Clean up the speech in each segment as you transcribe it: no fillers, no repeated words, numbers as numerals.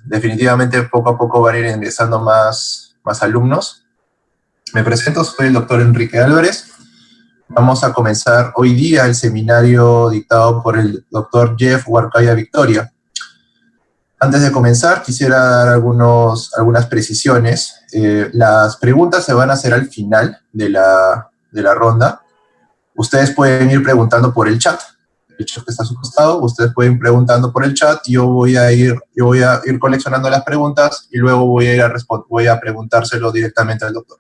Definitivamente poco a poco van a ir ingresando más alumnos. Me presento, soy el doctor Enrique Álvarez. Vamos a comenzar hoy día el seminario dictado por el doctor Jeff Huarcaya Victoria. Antes de comenzar, quisiera dar algunas precisiones. Las preguntas se van a hacer al final de la ronda. Ustedes pueden ir preguntando por el chat que está a su costado. Ustedes pueden ir preguntando por el chat. Yo voy a ir coleccionando las preguntas y luego voy a preguntárselo directamente al doctor.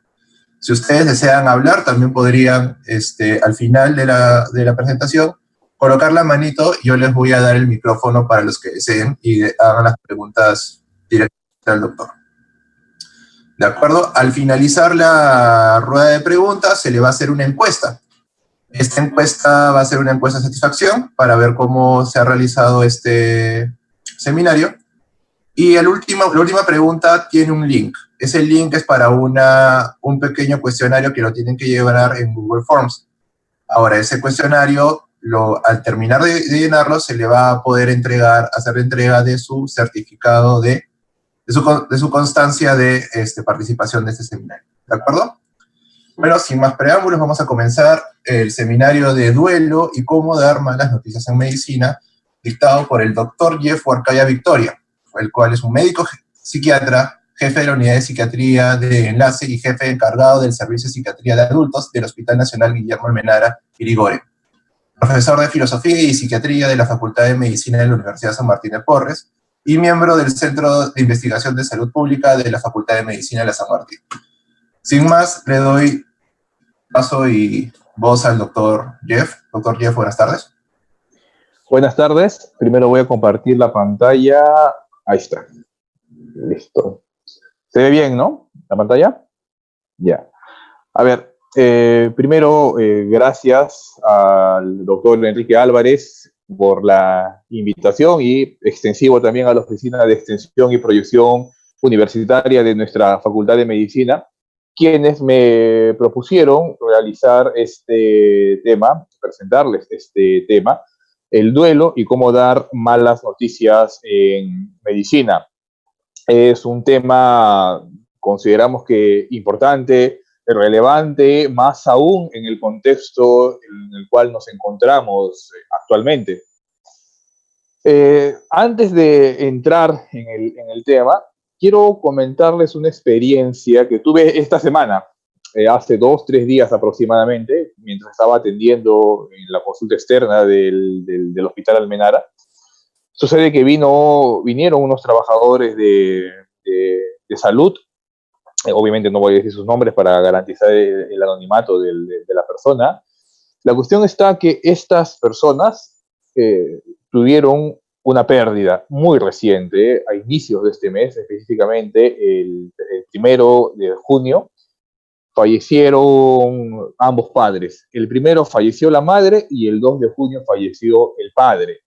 Si ustedes desean hablar, también podrían, al final de la presentación, colocar la manito y yo les voy a dar el micrófono para los que deseen y hagan las preguntas directamente al doctor. ¿De acuerdo? Al finalizar la rueda de preguntas, se le va a hacer una encuesta. Esta encuesta va a ser una encuesta de satisfacción para ver cómo se ha realizado este seminario. Y la última pregunta tiene un link. Ese link es para un pequeño cuestionario que lo tienen que llevar en Google Forms. Ahora, ese cuestionario, al terminar de llenarlo, se le va a poder hacer entrega de su certificado de su constancia de participación de este seminario. ¿De acuerdo? Bueno, sin más preámbulos, vamos a comenzar el seminario de duelo y cómo dar malas noticias en medicina, dictado por el doctor Jeff Huarcaya Victoria, el cual es un médico psiquiatra, jefe de la unidad de psiquiatría de enlace y jefe encargado del servicio de psiquiatría de adultos del Hospital Nacional Guillermo Almenara Irigoyen. Profesor de filosofía y psiquiatría de la Facultad de Medicina de la Universidad San Martín de Porres y miembro del Centro de Investigación de Salud Pública de la Facultad de Medicina de la San Martín. Sin más, le doy paso y voz al doctor Jeff. Doctor Jeff, buenas tardes. Buenas tardes. Primero voy a compartir la pantalla. Ahí está. Listo. ¿Se ve bien, no? ¿La pantalla? Ya. A ver, primero, gracias al doctor Enrique Álvarez por la invitación y extensivo también a la Oficina de Extensión y Proyección Universitaria de nuestra Facultad de Medicina, quienes me propusieron realizar este tema, presentarles este tema, el duelo y cómo dar malas noticias en medicina. Es un tema, consideramos que importante, relevante, más aún en el contexto en el cual nos encontramos actualmente. Antes de entrar en el tema, quiero comentarles una experiencia que tuve esta semana, hace 2-3 días aproximadamente, mientras estaba atendiendo en la consulta externa del Hospital Almenara. Sucede que vinieron unos trabajadores de salud, obviamente no voy a decir sus nombres para garantizar el anonimato de la persona. La cuestión está que estas personas tuvieron una pérdida muy reciente, a inicios de este mes, específicamente el 1 de junio, fallecieron ambos padres. El primero falleció la madre y el 2 de junio falleció el padre.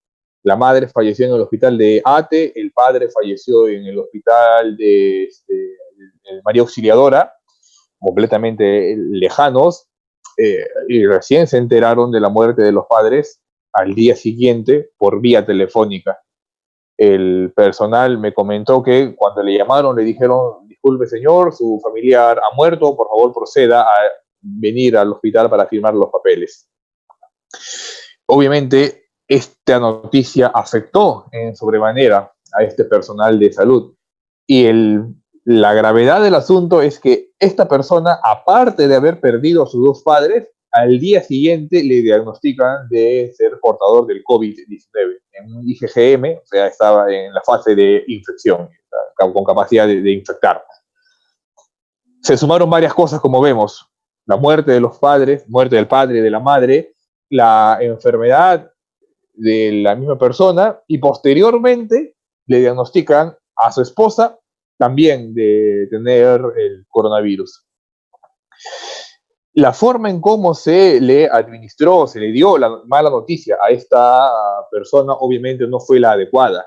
La madre falleció en el hospital de Ate, el padre falleció en el hospital de María Auxiliadora, completamente lejanos, y recién se enteraron de la muerte de los padres al día siguiente por vía telefónica. El personal me comentó que cuando le llamaron le dijeron: disculpe señor, su familiar ha muerto, por favor proceda a venir al hospital para firmar los papeles. Obviamente esta noticia afectó en sobremanera a este personal de salud y la gravedad del asunto es que esta persona, aparte de haber perdido a sus dos padres, al día siguiente le diagnostican de ser portador del COVID-19 en un IgGM, o sea, estaba en la fase de infección, con capacidad de infectar. Se sumaron varias cosas, como vemos: la muerte de los padres, muerte del padre y de la madre, la enfermedad de la misma persona, y posteriormente le diagnostican a su esposa también de tener el coronavirus. La forma en cómo se le administró, se le dio la mala noticia a esta persona, obviamente no fue la adecuada.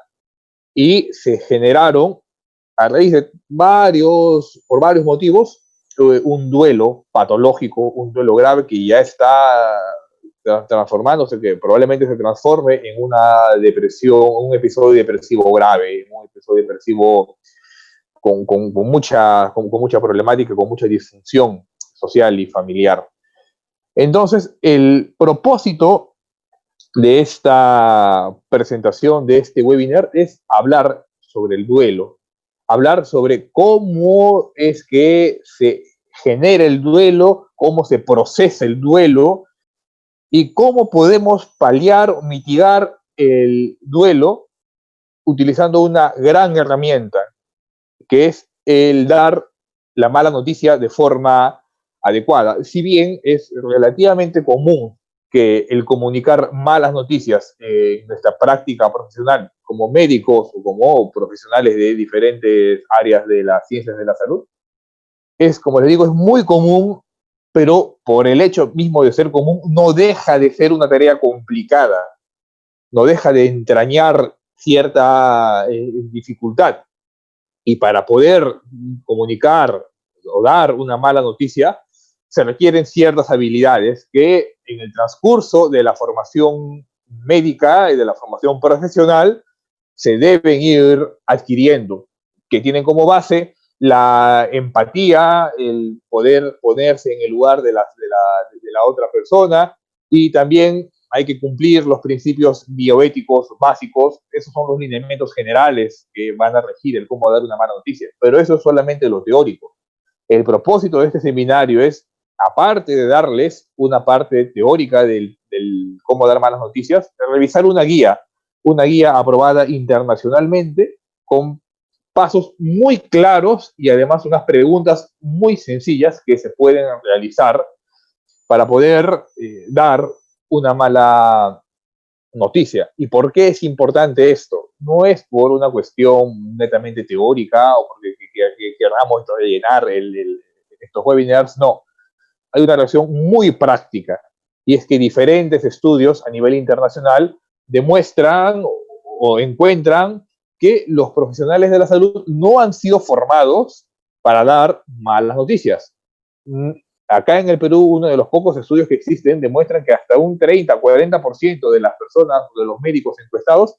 Y se generaron, a raíz de por varios motivos, un duelo patológico, un duelo grave que ya está transformándose, que probablemente se transforme en una depresión, un episodio depresivo grave, un episodio depresivo con mucha problemática, con mucha disfunción social y familiar. Entonces, el propósito de esta presentación, de este webinar, es hablar sobre el duelo, hablar sobre cómo es que se genera el duelo, cómo se procesa el duelo y cómo podemos paliar o mitigar el duelo utilizando una gran herramienta, que es el dar la mala noticia de forma adecuada. Si bien es relativamente común que el comunicar malas noticias en nuestra práctica profesional como médicos o como profesionales de diferentes áreas de las ciencias de la salud, es, como les digo, es muy común, pero por el hecho mismo de ser común, no deja de ser una tarea complicada, no deja de entrañar cierta dificultad. Y para poder comunicar o dar una mala noticia, se requieren ciertas habilidades que en el transcurso de la formación médica y de la formación profesional se deben ir adquiriendo, que tienen como base la empatía, el poder ponerse en el lugar de la otra persona, y también hay que cumplir los principios bioéticos básicos. Esos son los lineamientos generales que van a regir el cómo dar una mala noticia. Pero eso es solamente lo teórico. El propósito de este seminario es, aparte de darles una parte teórica del cómo dar malas noticias, revisar una guía aprobada internacionalmente con pasos muy claros y además unas preguntas muy sencillas que se pueden realizar para poder dar una mala noticia. ¿Y por qué es importante esto? No es por una cuestión netamente teórica o porque queramos rellenar estos webinars, no. Hay una relación muy práctica, y es que diferentes estudios a nivel internacional demuestran o encuentran que los profesionales de la salud no han sido formados para dar malas noticias. Acá en el Perú, uno de los pocos estudios que existen demuestran que hasta un 30-40% de las personas, de los médicos encuestados,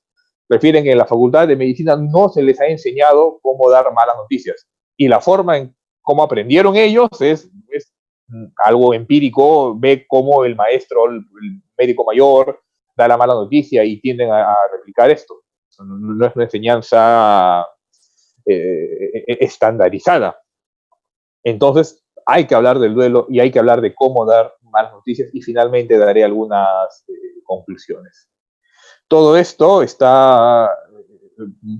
refieren que en la Facultad de Medicina no se les ha enseñado cómo dar malas noticias. Y la forma en cómo aprendieron ellos es algo empírico, ve cómo el maestro, el médico mayor, da la mala noticia y tienden a replicar esto. No es una enseñanza estandarizada. Entonces, hay que hablar del duelo y hay que hablar de cómo dar malas noticias, y finalmente daré algunas conclusiones. Todo esto está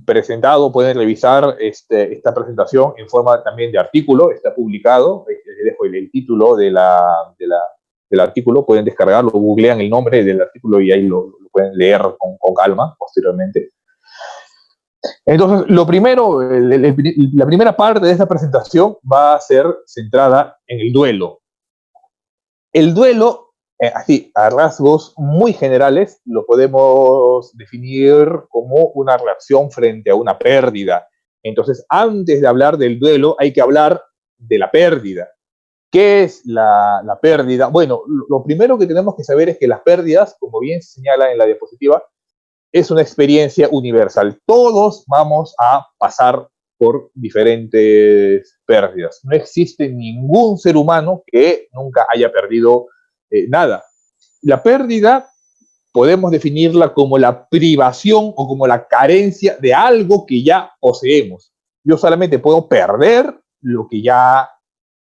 presentado, pueden revisar esta presentación en forma también de artículo, está publicado, les dejo el título del artículo, pueden descargarlo, googlean el nombre del artículo y ahí lo pueden leer con calma posteriormente. Entonces, lo primero, la primera parte de esta presentación va a ser centrada en el duelo. El duelo, así, a rasgos muy generales, lo podemos definir como una reacción frente a una pérdida. Entonces, antes de hablar del duelo, hay que hablar de la pérdida. ¿Qué es la pérdida? Bueno, lo primero que tenemos que saber es que las pérdidas, como bien se señala en la diapositiva, es una experiencia universal. Todos vamos a pasar por diferentes pérdidas. No existe ningún ser humano que nunca haya perdido nada. La pérdida podemos definirla como la privación o como la carencia de algo que ya poseemos. Yo solamente puedo perder lo que ya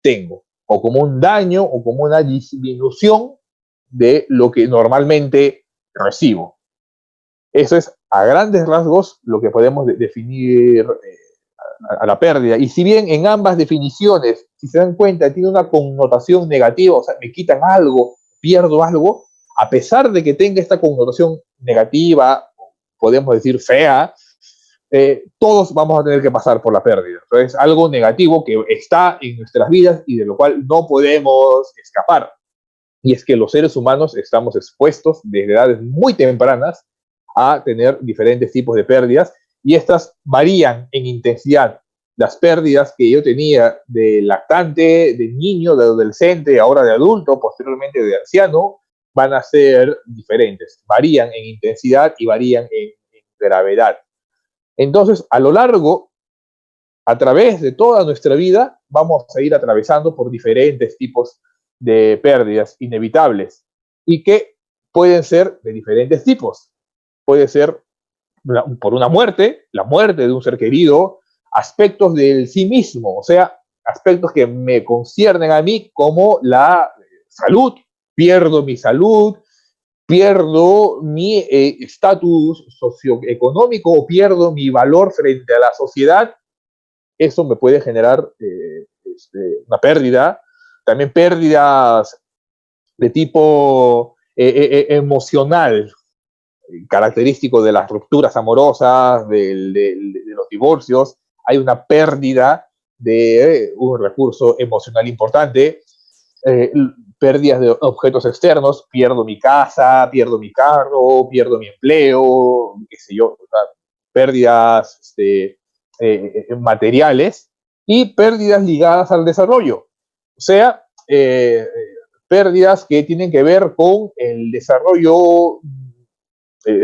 tengo, o como un daño o como una disminución de lo que normalmente recibo. Eso es, a grandes rasgos, lo que podemos definir a la pérdida. Y si bien en ambas definiciones, si se dan cuenta, tiene una connotación negativa, o sea, me quitan algo, pierdo algo, a pesar de que tenga esta connotación negativa, podemos decir fea, todos vamos a tener que pasar por la pérdida. Entonces, algo negativo que está en nuestras vidas y de lo cual no podemos escapar. Y es que los seres humanos estamos expuestos desde edades muy tempranas a tener diferentes tipos de pérdidas, y estas varían en intensidad. Las pérdidas que yo tenía de lactante, de niño, de adolescente, ahora de adulto, posteriormente de anciano, van a ser diferentes. Varían en intensidad y varían en gravedad. Entonces, a lo largo, a través de toda nuestra vida, vamos a ir atravesando por diferentes tipos de pérdidas inevitables y que pueden ser de diferentes tipos. Puede ser por una muerte, la muerte de un ser querido, aspectos del sí mismo, o sea, aspectos que me conciernen a mí como la salud. Pierdo mi salud, pierdo mi estatus socioeconómico o pierdo mi valor frente a la sociedad. Eso me puede generar una pérdida. También pérdidas de tipo emocional, característico de las rupturas amorosas, de los divorcios. Hay una pérdida de un recurso emocional importante, pérdidas de objetos externos, pierdo mi casa, pierdo mi carro, pierdo mi empleo, qué sé yo, o sea, pérdidas materiales y pérdidas ligadas al desarrollo. O sea, pérdidas que tienen que ver con el desarrollo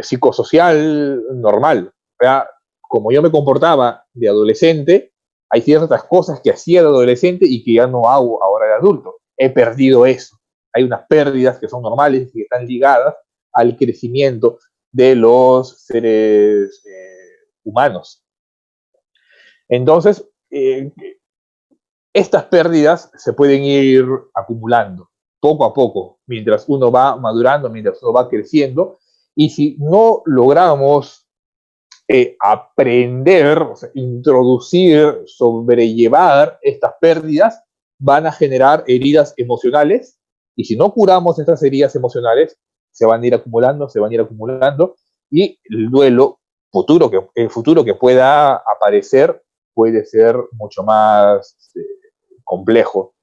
psicosocial normal. O sea, como yo me comportaba de adolescente, hay ciertas cosas que hacía de adolescente y que ya no hago ahora de adulto. He perdido eso. Hay unas pérdidas que son normales y que están ligadas al crecimiento de los seres humanos. Entonces, estas pérdidas se pueden ir acumulando poco a poco, mientras uno va madurando, mientras uno va creciendo, y si no logramos aprender, o sea, introducir, sobrellevar estas pérdidas, van a generar heridas emocionales, y si no curamos estas heridas emocionales, se van a ir acumulando, y el duelo el futuro que pueda aparecer puede ser mucho más complejo.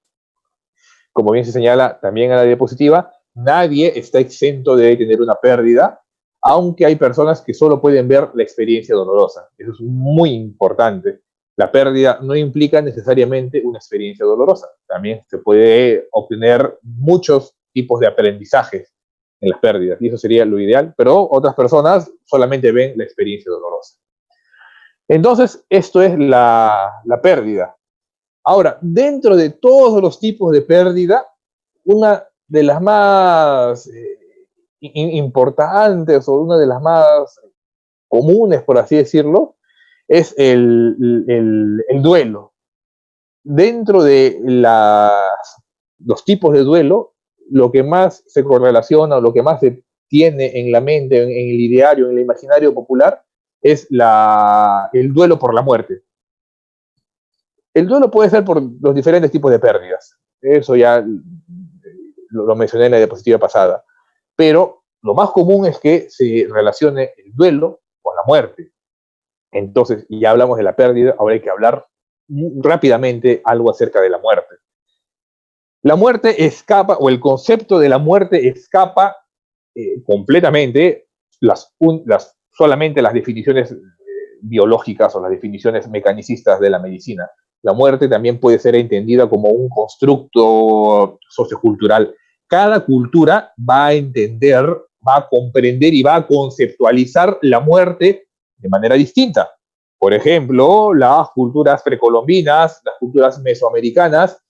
Como bien se señala también en la diapositiva, nadie está exento de tener una pérdida, aunque hay personas que solo pueden ver la experiencia dolorosa. Eso es muy importante. La pérdida no implica necesariamente una experiencia dolorosa. También se puede obtener muchos tipos de aprendizajes en las pérdidas, y eso sería lo ideal, pero otras personas solamente ven la experiencia dolorosa. Entonces, esto es la pérdida. Ahora, dentro de todos los tipos de pérdida, una de las más importantes o una de las más comunes, por así decirlo, es el duelo. Dentro de los tipos de duelo, lo que más se correlaciona o lo que más se tiene en la mente, en el ideario, en el imaginario popular, es el duelo por la muerte. El duelo puede ser por los diferentes tipos de pérdidas. Eso ya lo mencioné en la diapositiva pasada. Pero lo más común es que se relacione el duelo con la muerte. Entonces, ya hablamos de la pérdida, ahora hay que hablar rápidamente algo acerca de la muerte. La muerte escapa, o el concepto de la muerte escapa completamente solamente las definiciones biológicas o las definiciones mecanicistas de la medicina. La muerte también puede ser entendida como un constructo sociocultural. Cada cultura va a entender, va a comprender y va a conceptualizar la muerte de manera distinta. Por ejemplo, las culturas precolombinas, las culturas mesoamericanas,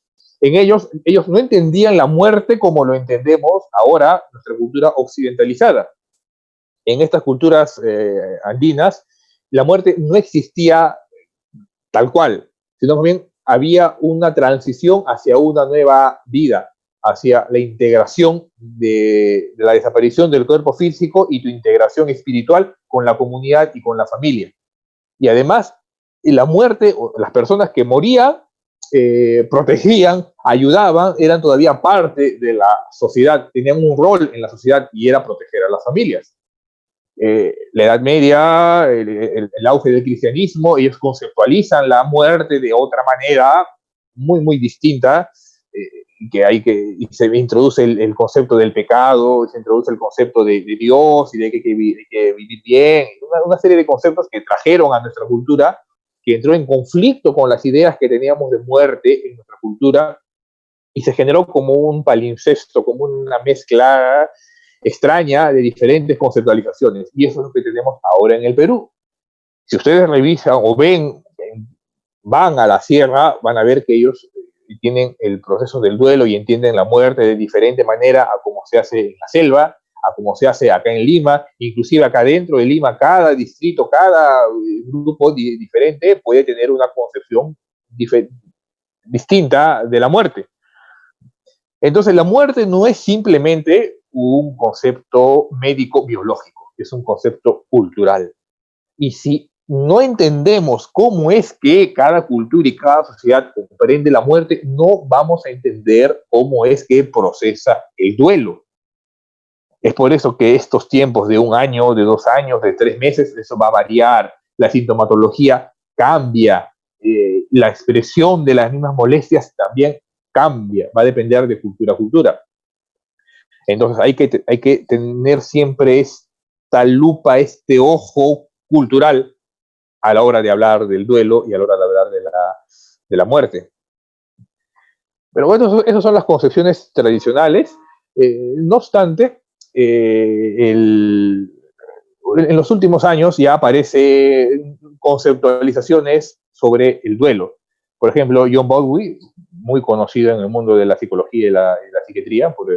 ellos no entendían la muerte como lo entendemos ahora, nuestra cultura occidentalizada. En estas culturas andinas, la muerte no existía tal cual, sino más bien había una transición hacia una nueva vida, hacia la integración de la desaparición del cuerpo físico y tu integración espiritual con la comunidad y con la familia. Y además, la muerte, las personas que morían, protegían, ayudaban, eran todavía parte de la sociedad, tenían un rol en la sociedad y era proteger a las familias. La Edad Media, el auge del cristianismo, ellos conceptualizan la muerte de otra manera muy, muy distinta, y se introduce el concepto del pecado, se introduce el concepto de Dios y de que vivir bien, una serie de conceptos que trajeron a nuestra cultura, que entró en conflicto con las ideas que teníamos de muerte en nuestra cultura, y se generó como un palincesto, como una mezcla extraña de diferentes conceptualizaciones, y eso es lo que tenemos ahora en el Perú. Si ustedes revisan o ven, van a la sierra, van a ver que ellos tienen el proceso del duelo y entienden la muerte de diferente manera a como se hace en la selva, a como se hace acá en Lima, inclusive acá dentro de Lima, cada distrito, cada grupo diferente puede tener una concepción distinta de la muerte. Entonces, la muerte no es simplemente un concepto médico-biológico, es un concepto cultural. Y si no entendemos cómo es que cada cultura y cada sociedad comprende la muerte, no vamos a entender cómo es que procesa el duelo. Es por eso que estos tiempos de 1 año, de 2 años, de 3 meses, eso va a variar, la sintomatología cambia, la expresión de las mismas molestias también cambia, va a depender de cultura a cultura. Entonces hay que tener siempre esta lupa, este ojo cultural a la hora de hablar del duelo y a la hora de hablar de la muerte. Pero bueno, esas son las concepciones tradicionales. No obstante, en los últimos años ya aparecen conceptualizaciones sobre el duelo. Por ejemplo, John Bowlby, muy conocido en el mundo de la psicología y la psiquiatría, por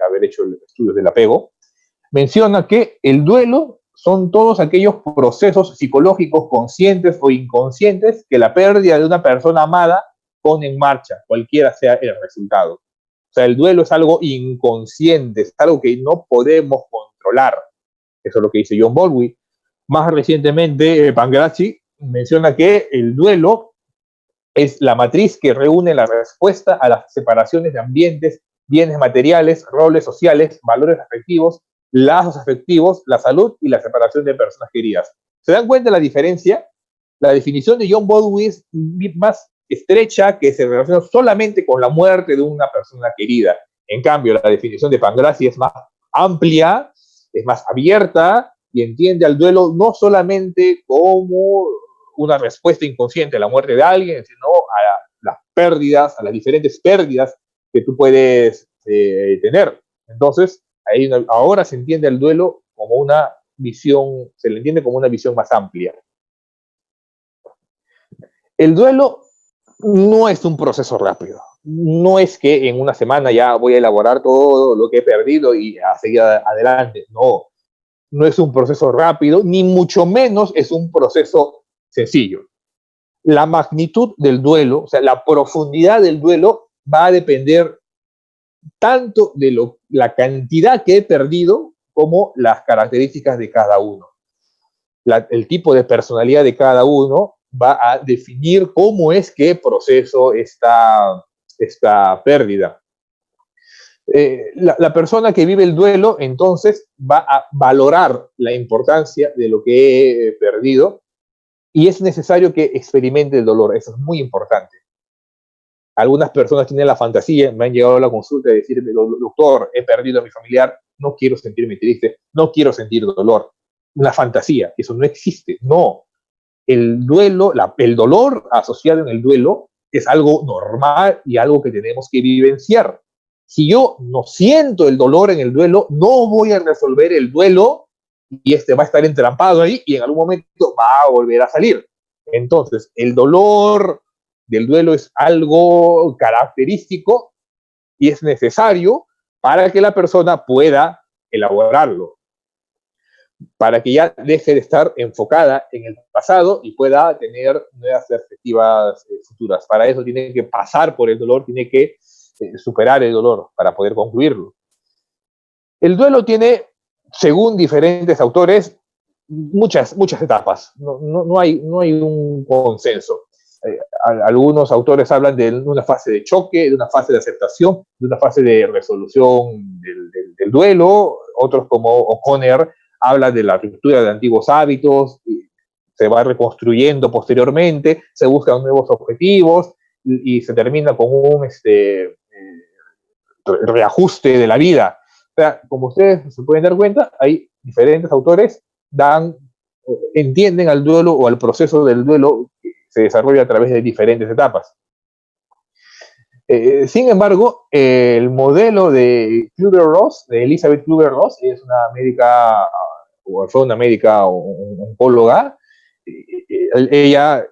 haber hecho estudios del apego, menciona que el duelo son todos aquellos procesos psicológicos conscientes o inconscientes que la pérdida de una persona amada pone en marcha, cualquiera sea el resultado. O sea, el duelo es algo inconsciente, es algo que no podemos controlar. Eso es lo que dice John Bowlby. Más recientemente, Pangraci menciona que el duelo es la matriz que reúne la respuesta a las separaciones de ambientes, bienes materiales, roles sociales, valores afectivos, lazos afectivos, la salud y la separación de personas queridas. ¿Se dan cuenta de la diferencia? La definición de John Bowlby es más estrecha, que se relaciona solamente con la muerte de una persona querida. En cambio, la definición de Pangraci es más amplia, es más abierta y entiende al duelo no solamente como una respuesta inconsciente a la muerte de alguien, sino a las pérdidas, a las diferentes pérdidas que tú puedes tener. Entonces, ahora se entiende el duelo como una visión, se le entiende como una visión más amplia. El duelo no es un proceso rápido. No es que en una semana ya voy a elaborar todo lo que he perdido y a seguir adelante. No, no es un proceso rápido, ni mucho menos es un proceso sencillo. La magnitud del duelo, o sea, la profundidad del duelo va a depender tanto de la cantidad que he perdido como las características de cada uno. El tipo de personalidad de cada uno va a definir cómo es que proceso esta pérdida. La persona que vive el duelo entonces va a valorar la importancia de lo que he perdido y es necesario que experimente el dolor. Eso es muy importante. Algunas personas tienen la fantasía, me han llegado a la consulta de decirme, doctor, he perdido a mi familiar, no quiero sentirme triste, no quiero sentir dolor. Una fantasía, eso no existe. No, el duelo, el dolor asociado en el duelo es algo normal y algo que tenemos que vivenciar. Si yo no siento el dolor en el duelo, no voy a resolver el duelo y va a estar entrampado ahí y en algún momento va a volver a salir. Entonces, el dolor del duelo es algo característico y es necesario para que la persona pueda elaborarlo, para que ya deje de estar enfocada en el pasado y pueda tener nuevas perspectivas futuras. Para eso tiene que pasar por el dolor, tiene que superar el dolor para poder concluirlo. El duelo tiene, según diferentes autores, muchas etapas. No hay un consenso. Algunos autores hablan de una fase de choque, de una fase de aceptación, de una fase de resolución del duelo. Otros, como O'Connor, habla de la ruptura de antiguos hábitos, se va reconstruyendo posteriormente, se buscan nuevos objetivos y se termina con un reajuste de la vida. O sea, como ustedes se pueden dar cuenta, hay diferentes autores entienden al duelo o al proceso del duelo que se desarrolla a través de diferentes etapas. Sin embargo, el modelo de Kübler-Ross, de Elizabeth Kübler-Ross, es una médica, o fue una médica oncóloga. Ella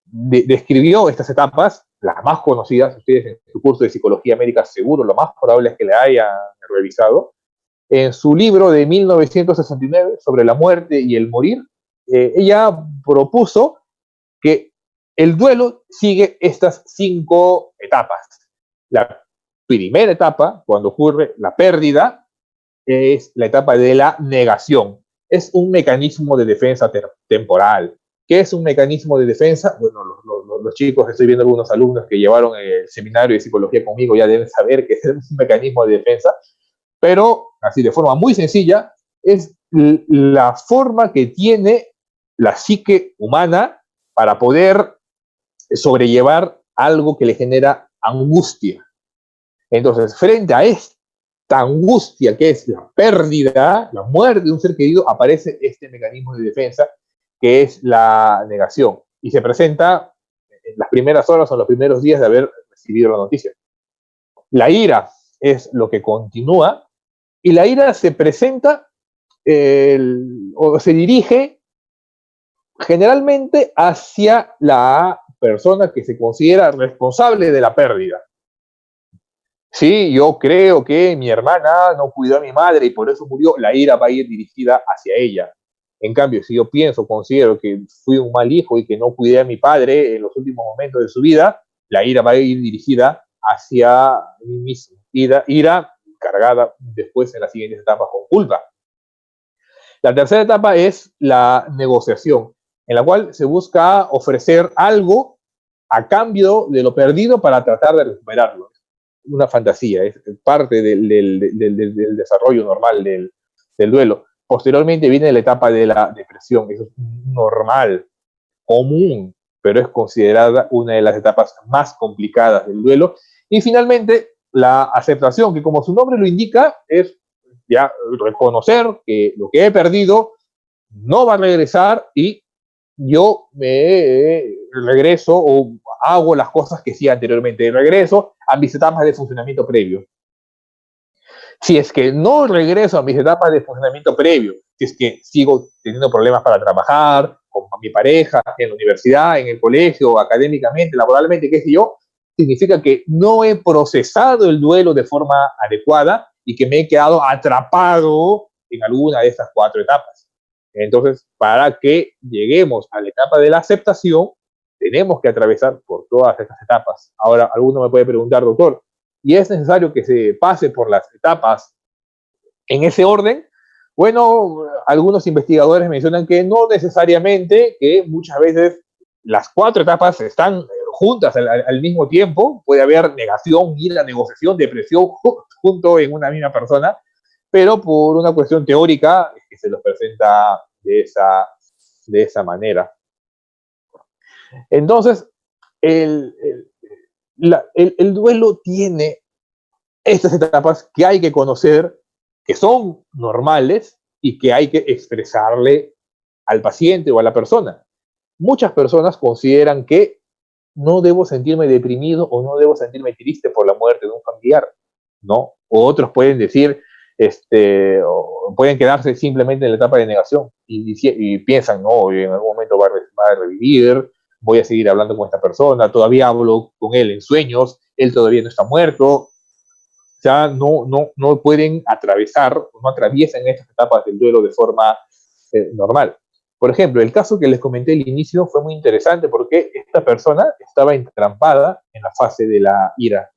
describió estas etapas, las más conocidas. Ustedes en su curso de psicología médica seguro lo más probable es que le hayan revisado. En su libro de 1969 sobre la muerte y el morir, ella propuso que el duelo sigue estas 5 etapas. La primera etapa, cuando ocurre la pérdida, es la etapa de la negación. Es un mecanismo de defensa temporal. ¿Qué es un mecanismo de defensa? Bueno, los chicos, estoy viendo algunos alumnos que llevaron el seminario de psicología conmigo, ya deben saber que es un mecanismo de defensa, pero así de forma muy sencilla, es la forma que tiene la psique humana para poder sobrellevar algo que le genera angustia. Entonces, frente a esta angustia que es la pérdida, la muerte de un ser querido, aparece este mecanismo de defensa que es la negación. Y se presenta en las primeras horas o en los primeros días de haber recibido la noticia. La ira es lo que continúa, y la ira se presenta o se dirige generalmente hacia la persona que se considera responsable de la pérdida. Sí, yo creo que mi hermana no cuidó a mi madre y por eso murió, la ira va a ir dirigida hacia ella. En cambio, si yo considero que fui un mal hijo y que no cuidé a mi padre en los últimos momentos de su vida, la ira va a ir dirigida hacia mí mismo. Ira cargada después en las siguientes etapas con culpa. La tercera etapa es la negociación, en la cual se busca ofrecer algo a cambio de lo perdido para tratar de recuperarlo. Una fantasía, es parte del desarrollo normal del duelo. Posteriormente viene la etapa de la depresión, eso es normal, común, pero es considerada una de las etapas más complicadas del duelo. Y finalmente, la aceptación, que como su nombre lo indica, es ya reconocer que lo que he perdido no va a regresar y yo me regreso o hago las cosas que hacía anteriormente. Regreso a mis etapas de funcionamiento previo. Si es que no regreso a mis etapas de funcionamiento previo, si es que sigo teniendo problemas para trabajar, con mi pareja, en la universidad, en el colegio, académicamente, laboralmente, qué sé yo, significa que no he procesado el duelo de forma adecuada y que me he quedado atrapado en alguna de estas 4 etapas. Entonces, para que lleguemos a la etapa de la aceptación, tenemos que atravesar por todas estas etapas. Ahora, alguno me puede preguntar, doctor, ¿y es necesario que se pase por las etapas en ese orden? Bueno, algunos investigadores mencionan que no necesariamente, que muchas veces las 4 etapas están juntas al mismo tiempo, puede haber negación, ira, negociación, depresión junto en una misma persona, pero por una cuestión teórica es que se los presenta de esa manera. Entonces, el duelo tiene estas etapas que hay que conocer, que son normales y que hay que expresarle al paciente o a la persona. Muchas personas consideran que no debo sentirme deprimido o no debo sentirme triste por la muerte de un familiar, ¿no? O otros pueden decir, o pueden quedarse simplemente en la etapa de negación y piensan, no, en algún momento va a revivir, voy a seguir hablando con esta persona, todavía hablo con él en sueños, él todavía no está muerto. Ya no pueden atravesar, no atraviesan estas etapas del duelo de forma normal. Por ejemplo, el caso que les comenté al inicio fue muy interesante porque esta persona estaba entrampada en la fase de la ira.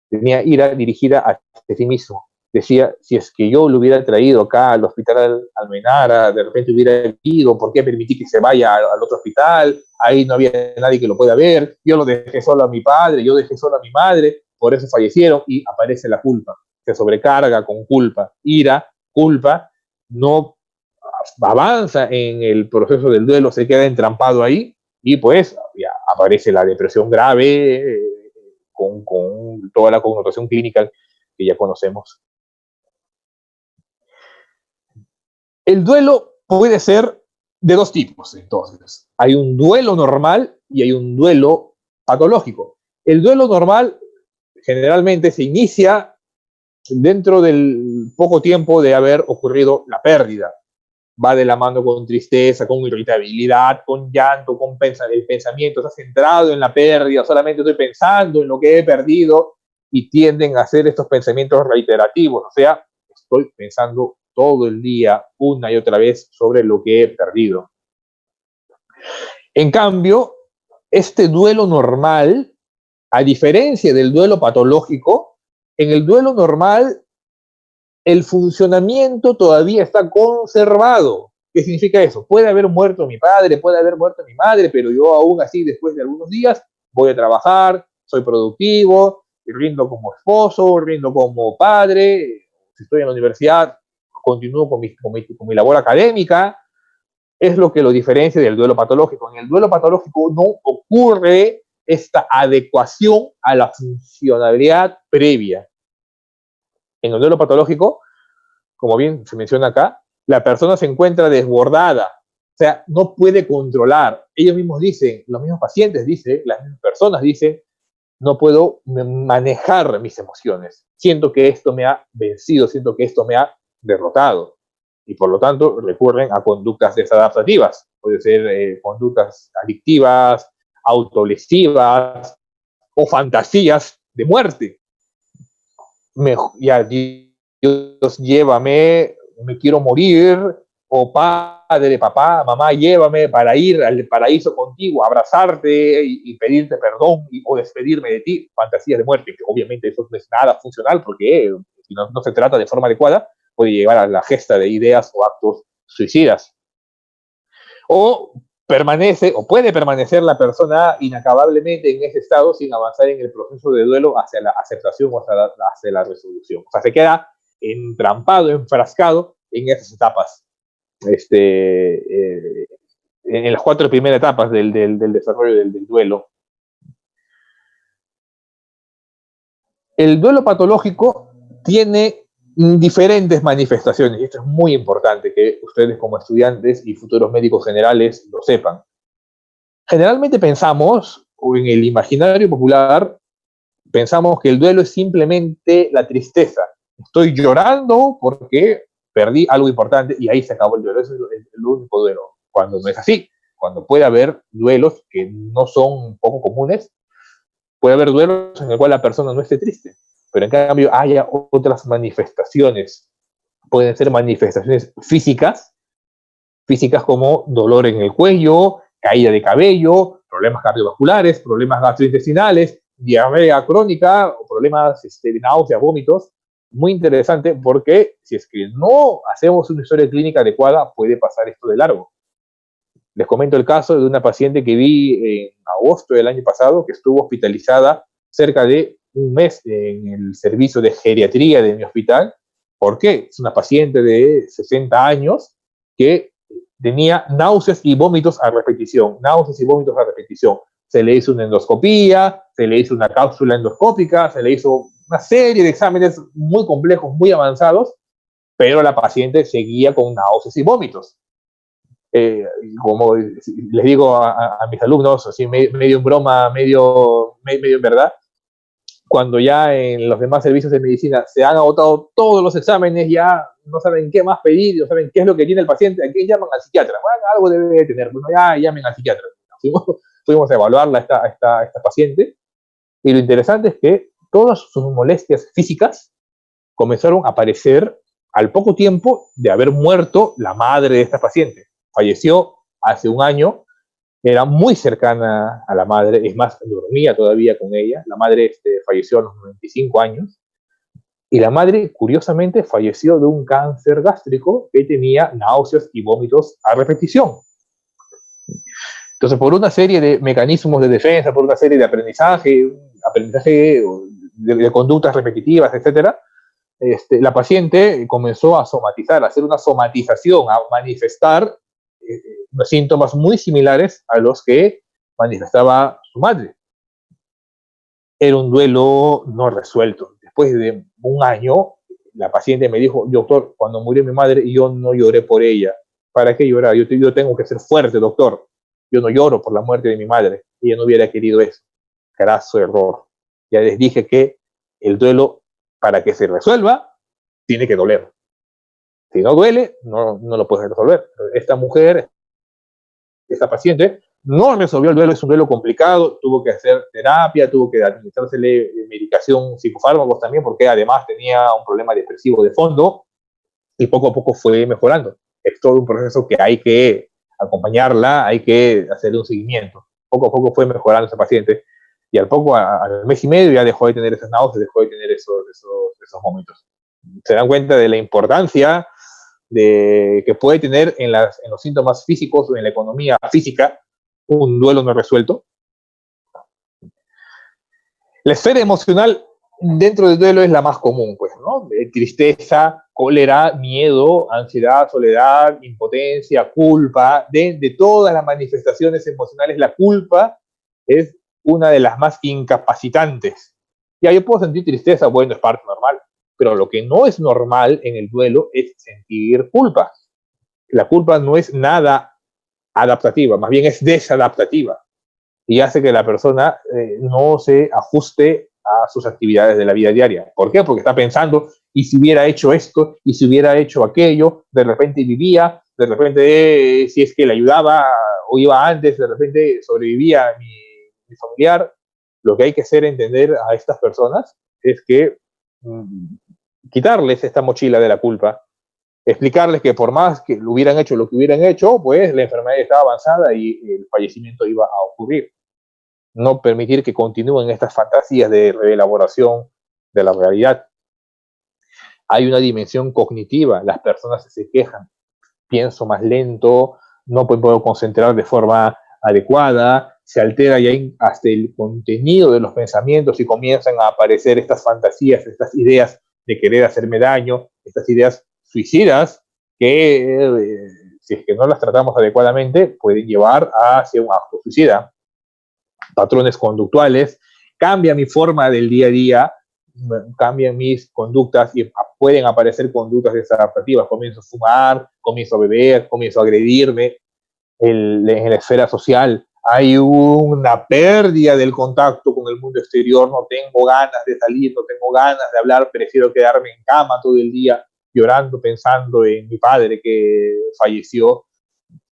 Tenía ira dirigida hacia sí mismo. Decía, si es que yo lo hubiera traído acá al hospital Almenara, de repente hubiera ido, ¿por qué permití que se vaya al otro hospital? Ahí no había nadie que lo pueda ver, yo lo dejé solo a mi padre, yo dejé solo a mi madre, por eso fallecieron, y aparece la culpa. Se sobrecarga con culpa, ira, culpa, no avanza en el proceso del duelo, se queda entrampado ahí, y pues ya aparece la depresión grave, con toda la connotación clínica que ya conocemos. El duelo puede ser de 2 tipos, entonces. Hay un duelo normal y hay un duelo patológico. El duelo normal generalmente se inicia dentro del poco tiempo de haber ocurrido la pérdida. Va de la mano con tristeza, con irritabilidad, con llanto, con el pensamiento está centrado en la pérdida, solamente estoy pensando en lo que he perdido, y tienden a hacer estos pensamientos reiterativos, o sea, estoy pensando todo el día una y otra vez sobre lo que he perdido. En cambio, este duelo normal, a diferencia del duelo patológico, en el duelo normal el funcionamiento todavía está conservado. ¿Qué significa eso? Puede haber muerto mi padre, puede haber muerto mi madre, pero yo aún así, después de algunos días, voy a trabajar, soy productivo, rindo como esposo, rindo como padre, si estoy en la universidad, continúo con mi labor académica. Es lo que lo diferencia del duelo patológico. En el duelo patológico no ocurre esta adecuación a la funcionalidad previa. En el duelo patológico, como bien se menciona acá, la persona se encuentra desbordada, o sea, no puede controlar. Ellos mismos dicen, los mismos pacientes dicen, las mismas personas dicen, no puedo manejar mis emociones. Siento que esto me ha vencido, siento que esto me ha derrotado. Y por lo tanto recurren a conductas desadaptativas. Puede ser conductas adictivas, autolesivas o fantasías de muerte. Ya, Dios, llévame, me quiero morir, o padre, papá, mamá, llévame para ir al paraíso contigo, abrazarte y pedirte perdón o despedirme de ti, fantasías de muerte, que obviamente eso no es nada funcional porque si no se trata de forma adecuada, puede llevar a la gesta de ideas o actos suicidas. O puede permanecer la persona inacabablemente en ese estado sin avanzar en el proceso de duelo hacia la aceptación o hacia la resolución. O sea, se queda entrampado, enfrascado en esas etapas, en las 4 primeras etapas del desarrollo del duelo. El duelo patológico tiene diferentes manifestaciones, y esto es muy importante que ustedes como estudiantes y futuros médicos generales lo sepan. Generalmente pensamos, o en el imaginario popular, pensamos que el duelo es simplemente la tristeza. Estoy llorando porque perdí algo importante y ahí se acabó el duelo. Ese es el único duelo. Cuando no es así, cuando puede haber duelos que no son poco comunes, puede haber duelos en el cual la persona no esté triste, pero en cambio haya otras manifestaciones. Pueden ser manifestaciones físicas como dolor en el cuello, caída de cabello, problemas cardiovasculares, problemas gastrointestinales, diarrea crónica o problemas de náuseas, vómitos. Muy interesante porque si es que no hacemos una historia clínica adecuada, puede pasar esto de largo. Les comento el caso de una paciente que vi en agosto del año pasado, que estuvo hospitalizada cerca de un mes en el servicio de geriatría de mi hospital. ¿Por qué? Es una paciente de 60 años que tenía náuseas y vómitos a repetición. Se le hizo una endoscopía, se le hizo una cápsula endoscópica, se le hizo una serie de exámenes muy complejos, muy avanzados, pero la paciente seguía con náuseas y vómitos. Como les digo a mis alumnos, así medio en broma, medio en verdad, cuando ya en los demás servicios de medicina se han agotado todos los exámenes, ya no saben qué más pedir, no saben qué es lo que tiene el paciente, aquí llaman al psiquiatra. Bueno, algo debe tener, bueno, ya llamen al psiquiatra. Fuimos a evaluarla a esta paciente, y lo interesante es que todas sus molestias físicas comenzaron a aparecer al poco tiempo de haber muerto la madre de esta paciente. Falleció hace un año, era muy cercana a la madre, es más, dormía todavía con ella. La madre falleció a los 95 años, y la madre, curiosamente, falleció de un cáncer gástrico que tenía náuseas y vómitos a repetición. Entonces, por una serie de mecanismos de defensa, por una serie de aprendizaje de conductas repetitivas, etc., la paciente comenzó a somatizar, a hacer una somatización, a manifestar síntomas muy similares a los que manifestaba su madre. Era un duelo no resuelto. Después de un año, la paciente me dijo: doctor, cuando murió mi madre, yo no lloré por ella. ¿Para qué llorar? Yo tengo que ser fuerte, doctor. Yo no lloro por la muerte de mi madre. Ella no hubiera querido eso. Graso error. Ya les dije que el duelo, para que se resuelva, tiene que doler. Si no duele, no lo puedes resolver. Esta mujer, esta paciente, no resolvió el duelo, es un duelo complicado, tuvo que hacer terapia, tuvo que administrársele medicación, psicofármacos también, porque además tenía un problema depresivo de fondo, y poco a poco fue mejorando. Es todo un proceso que hay que acompañarla, hay que hacerle un seguimiento. Poco a poco fue mejorando esa paciente, y al mes y medio ya dejó de tener esas náuseas, dejó de tener esos momentos. Se dan cuenta de la importancia que puede tener en los síntomas físicos o en la economía física un duelo no resuelto. La esfera emocional dentro del duelo es la más común, pues, ¿no? Tristeza, cólera, miedo, ansiedad, soledad, impotencia, culpa. De todas las manifestaciones emocionales, la culpa es una de las más incapacitantes. Ya, yo puedo sentir tristeza, bueno, es parte normal, pero lo que no es normal en el duelo es sentir culpa. La culpa no es nada adaptativa, más bien es desadaptativa, y hace que la persona no se ajuste a sus actividades de la vida diaria. ¿Por qué? Porque está pensando, y si hubiera hecho esto, y si hubiera hecho aquello, de repente vivía, de repente si es que le ayudaba o iba antes, de repente sobrevivía mi familiar. Lo que hay que hacer entender a estas personas es que quitarles esta mochila de la culpa, explicarles que por más que lo hubieran hecho lo que hubieran hecho, pues la enfermedad estaba avanzada y el fallecimiento iba a ocurrir. No permitir que continúen estas fantasías de reelaboración de la realidad. Hay una dimensión cognitiva, las personas se quejan, pienso más lento, no puedo concentrar de forma adecuada, se altera ya hasta el contenido de los pensamientos y comienzan a aparecer estas fantasías, estas ideas de querer hacerme daño, estas ideas suicidas que si es que no las tratamos adecuadamente pueden llevar hacia un acto suicida. Patrones conductuales, cambia mi forma del día a día, cambian mis conductas y pueden aparecer conductas desadaptativas. Comienzo a fumar, comienzo a beber, comienzo a agredirme. En la esfera social hay una pérdida del contacto con el mundo exterior, no tengo ganas de salir, no tengo ganas de hablar, prefiero quedarme en cama todo el día llorando, pensando en mi padre que falleció.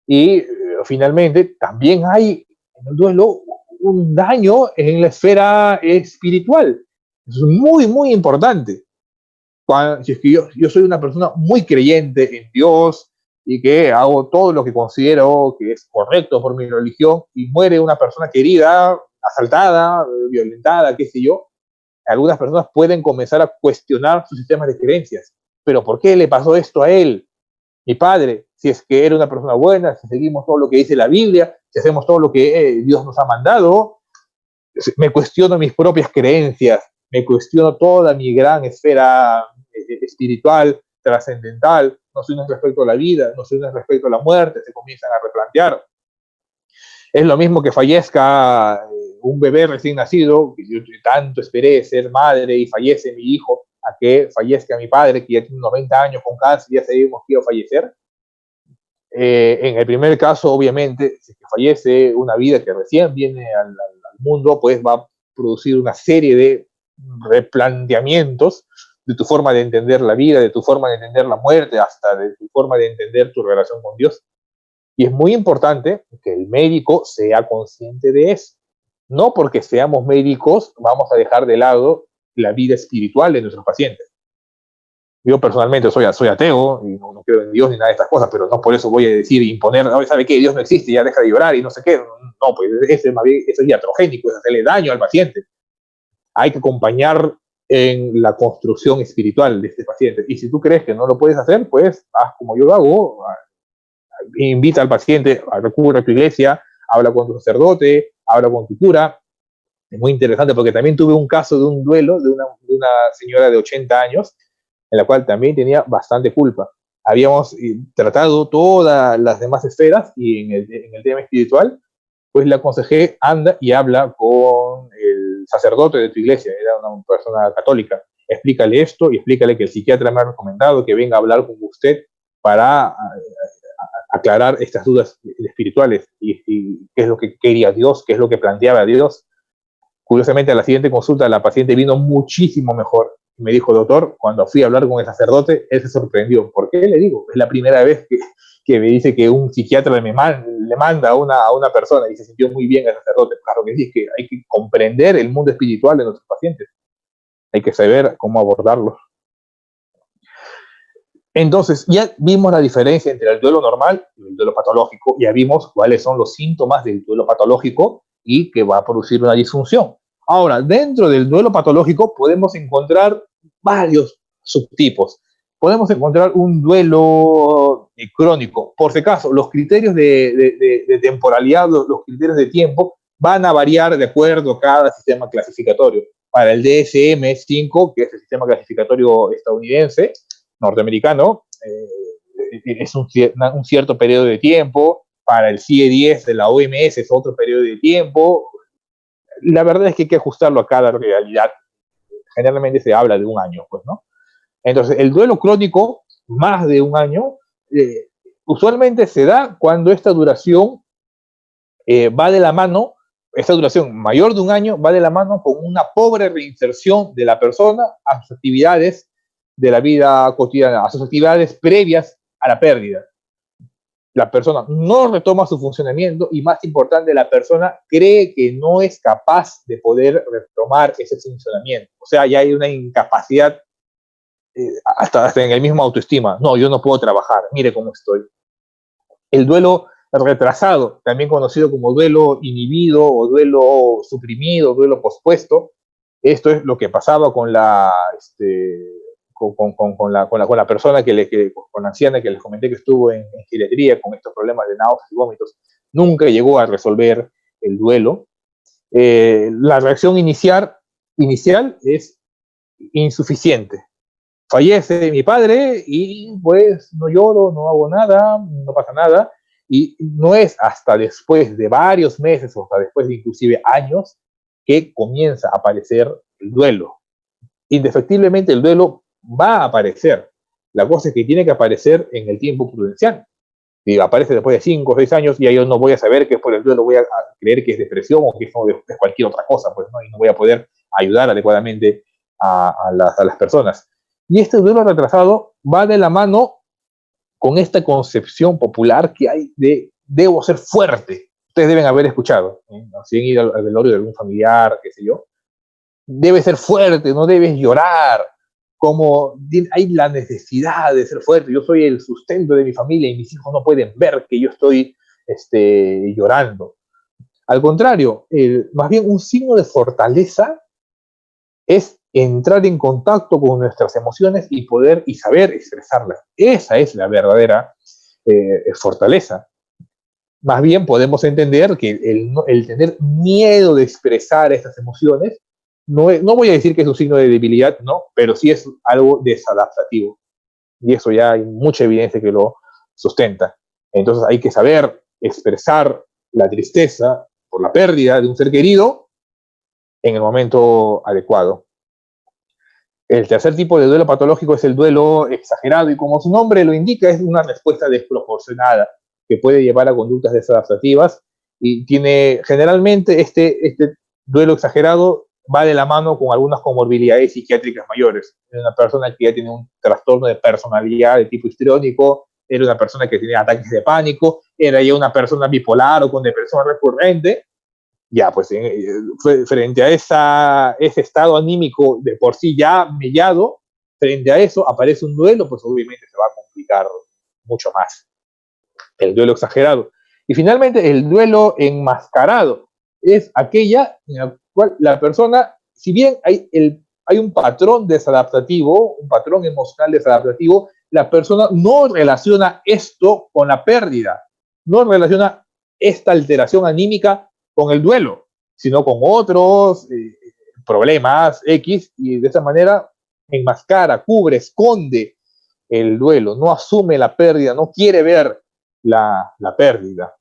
Y finalmente también hay en el duelo un daño en la esfera espiritual. Es muy, muy importante. Si es que yo soy una persona muy creyente en Dios y que hago todo lo que considero que es correcto por mi religión y muere una persona querida, asaltada, violentada, qué sé yo, algunas personas pueden comenzar a cuestionar sus sistemas de creencias. ¿Pero por qué le pasó esto a él? Mi padre, si es que era una persona buena, si seguimos todo lo que dice la Biblia, si hacemos todo lo que Dios nos ha mandado, me cuestiono mis propias creencias, me cuestiono toda mi gran esfera espiritual, trascendental, nociones respecto a la vida, nociones respecto a la muerte, se comienzan a replantear. Es lo mismo que fallezca un bebé recién nacido, que yo tanto esperé ser madre y fallece mi hijo, a que fallezca mi padre, que ya tiene 90 años con cáncer, ya sabemos que iba a fallecer. En el primer caso, obviamente, si fallece una vida que recién viene al mundo, pues va a producir una serie de replanteamientos de tu forma de entender la vida, de tu forma de entender la muerte, hasta de tu forma de entender tu relación con Dios. Y es muy importante que el médico sea consciente de eso. No porque seamos médicos vamos a dejar de lado la vida espiritual de nuestros pacientes. Yo personalmente soy ateo y no creo en Dios ni nada de estas cosas, pero no por eso voy a decir, imponer, no, ¿sabe qué? Dios no existe, ya deja de llorar y no sé qué. No, pues eso es iatrogénico, es hacerle daño al paciente. Hay que acompañar en la construcción espiritual de este paciente. Y si tú crees que no lo puedes hacer, pues haz como yo lo hago, invita al paciente a recurrir a tu iglesia, habla con tu sacerdote, habla con tu cura. Es muy interesante porque también tuve un caso de un duelo de una señora de 80 años en la cual también tenía bastante culpa. Habíamos tratado todas las demás esferas y en el tema espiritual, pues le aconsejé, anda y habla con el sacerdote de tu iglesia, era una persona católica, explícale esto y explícale que el psiquiatra me ha recomendado que venga a hablar con usted para aclarar estas dudas espirituales y qué es lo que quería Dios, qué es lo que planteaba Dios. Curiosamente, a la siguiente consulta la paciente vino muchísimo mejor. Me dijo, doctor, cuando fui a hablar con el sacerdote, él se sorprendió. ¿Por qué? Le digo, es la primera vez que me dice que un psiquiatra le manda a una persona y se sintió muy bien el sacerdote. Claro que sí, es que hay que comprender el mundo espiritual de nuestros pacientes. Hay que saber cómo abordarlos. Entonces, ya vimos la diferencia entre el duelo normal y el duelo patológico. Ya vimos cuáles son los síntomas del duelo patológico y que va a producir una disfunción. Ahora, dentro del duelo patológico podemos encontrar varios subtipos. Podemos encontrar un duelo crónico. Por si acaso, los criterios de temporalidad, los criterios de tiempo, van a variar de acuerdo a cada sistema clasificatorio. Para el DSM-5, que es el sistema clasificatorio estadounidense, norteamericano, es un cierto periodo de tiempo. Para el CIE-10 de la OMS es otro periodo de tiempo. La verdad es que hay que ajustarlo a cada realidad. Generalmente se habla de un año, pues, ¿no? Entonces, el duelo crónico, más de un año, usualmente se da cuando esta duración va de la mano, esta duración mayor de un año va de la mano con una pobre reinserción de la persona a sus actividades de la vida cotidiana, a sus actividades previas a la pérdida. La persona no retoma su funcionamiento y, más importante, la persona cree que no es capaz de poder retomar ese funcionamiento. O sea, ya hay una incapacidad hasta en el mismo autoestima. No, yo no puedo trabajar, mire cómo estoy. El duelo retrasado, también conocido como duelo inhibido o duelo suprimido, duelo pospuesto. Esto es lo que pasaba con la persona con la anciana que les comenté que estuvo en geriatría con estos problemas de náuseas y vómitos. Nunca llegó a resolver el duelo. La reacción inicial es insuficiente. Fallece mi padre y pues no lloro, no hago nada, no pasa nada. Y no es hasta después de varios meses o hasta después de inclusive años que comienza a aparecer el duelo. Indefectiblemente el duelo va a aparecer. La cosa es que tiene que aparecer en el tiempo prudencial. Si aparece después de 5 o 6 años, ya yo no voy a saber que es por el duelo, voy a creer que es depresión o que es cualquier otra cosa, pues, ¿no? Y no voy a poder ayudar adecuadamente a las personas. Y este duelo retrasado va de la mano con esta concepción popular que hay de debo ser fuerte. Ustedes deben haber escuchado, si han ido al velorio de algún familiar, qué sé yo. Debes ser fuerte, no debes llorar. Como hay la necesidad de ser fuerte. Yo soy el sustento de mi familia y mis hijos no pueden ver que yo estoy llorando. Al contrario, más bien un signo de fortaleza es entrar en contacto con nuestras emociones y saber expresarlas. Esa es la verdadera fortaleza. Más bien podemos entender que el tener miedo de expresar estas emociones, no voy a decir que es un signo de debilidad, no, pero sí es algo desadaptativo. Y eso ya hay mucha evidencia que lo sustenta. Entonces hay que saber expresar la tristeza por la pérdida de un ser querido en el momento adecuado. El tercer tipo de duelo patológico es el duelo exagerado y, como su nombre lo indica, es una respuesta desproporcionada que puede llevar a conductas desadaptativas y tiene generalmente este duelo exagerado va de la mano con algunas comorbilidades psiquiátricas mayores. Era una persona que ya tiene un trastorno de personalidad de tipo histriónico, era una persona que tenía ataques de pánico, era ya una persona bipolar o con depresión recurrente. Ya, pues frente a ese estado anímico de por sí ya mellado, frente a eso aparece un duelo, pues obviamente se va a complicar mucho más. El duelo exagerado. Y finalmente el duelo enmascarado es aquella en la cual la persona, si bien hay un patrón desadaptativo, un patrón emocional desadaptativo, la persona no relaciona esto con la pérdida, no relaciona esta alteración anímica con el duelo, sino con otros problemas X, y de esa manera enmascara, cubre, esconde el duelo, no asume la pérdida, no quiere ver la pérdida.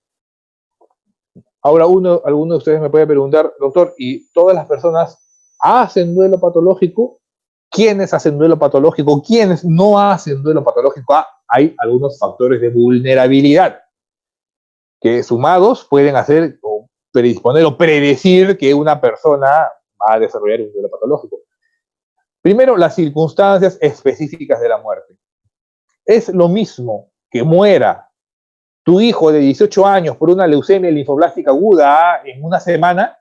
Ahora alguno de ustedes me puede preguntar, doctor, ¿y todas las personas hacen duelo patológico? ¿Quiénes hacen duelo patológico? ¿Quiénes no hacen duelo patológico? Hay algunos factores de vulnerabilidad que sumados pueden hacer o predisponer o predecir que una persona va a desarrollar un duelo patológico. Primero, las circunstancias específicas de la muerte. Es lo mismo que muera tu hijo de 18 años por una leucemia linfoblástica aguda en una semana,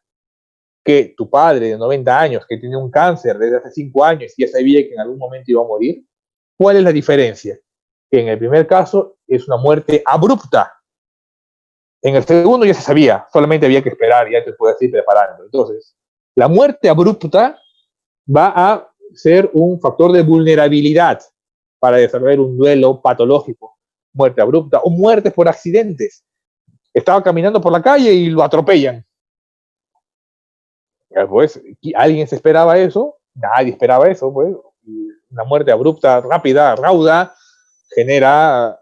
que tu padre de 90 años que tiene un cáncer desde hace 5 años y ya sabía que en algún momento iba a morir. ¿Cuál es la diferencia? Que en el primer caso es una muerte abrupta. En el segundo ya se sabía, solamente había que esperar, ya te puedes ir preparando. Entonces, la muerte abrupta va a ser un factor de vulnerabilidad para desarrollar un duelo patológico. Muerte abrupta o muertes por accidentes. Estaba caminando por la calle y lo atropellan. Pues, ¿alguien se esperaba eso? Nadie esperaba eso, pues. Una muerte abrupta, rápida, rauda,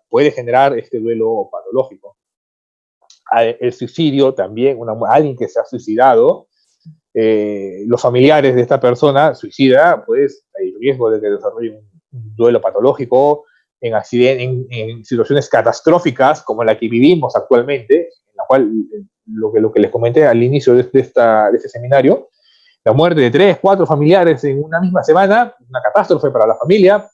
puede generar este duelo patológico. El suicidio también, alguien que se ha suicidado, los familiares de esta persona suicida, pues hay riesgo de que desarrolle un duelo patológico en situaciones catastróficas como la que vivimos actualmente, en la cual lo que les comenté al inicio de este seminario, la muerte de 3, 4 familiares en una misma semana, una catástrofe para la familia,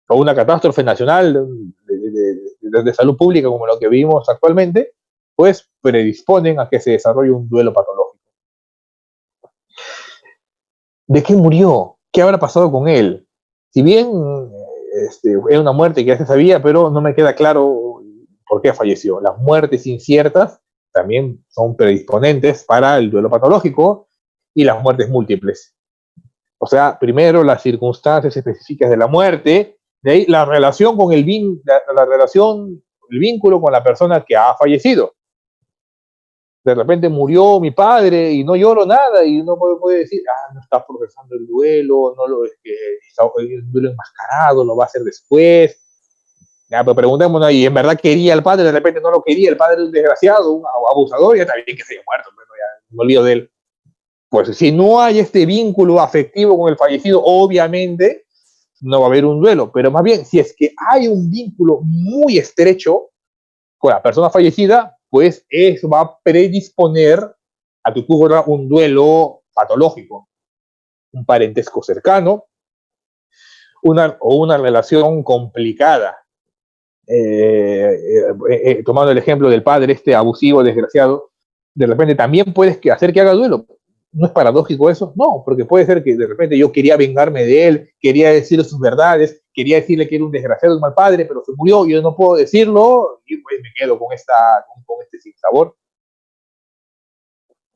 o una catástrofe nacional de salud pública como lo que vivimos actualmente, pues predisponen a que se desarrolle un duelo patológico. ¿De qué murió? ¿Qué habrá pasado con él? Si bien era una muerte que ya se sabía, pero no me queda claro por qué falleció. Las muertes inciertas también son predisponentes para el duelo patológico y las muertes múltiples. O sea, primero las circunstancias específicas de la muerte, de ahí la relación con el vínculo con la persona que ha fallecido. De repente murió mi padre y no lloro nada y uno puede decir, no está procesando el duelo, está el duelo enmascarado, lo va a hacer después. Ya, pero preguntémonos, ¿y en verdad quería el padre? De repente no lo quería, el padre es un desgraciado, un abusador, ya está bien que se haya muerto, pero ya me olvido de él. Pues si no hay este vínculo afectivo con el fallecido, obviamente no va a haber un duelo, pero más bien, si es que hay un vínculo muy estrecho con la persona fallecida, pues eso va a predisponer a que ocurra un duelo patológico, un parentesco cercano, una relación complicada. Tomando el ejemplo del padre abusivo, desgraciado, de repente también puedes hacer que haga duelo. ¿No es paradójico eso? No, porque puede ser que de repente yo quería vengarme de él, quería decirle sus verdades, quería decirle que era un desgraciado, un mal padre, pero se murió, yo no puedo decirlo, y pues me quedo con este sinsabor.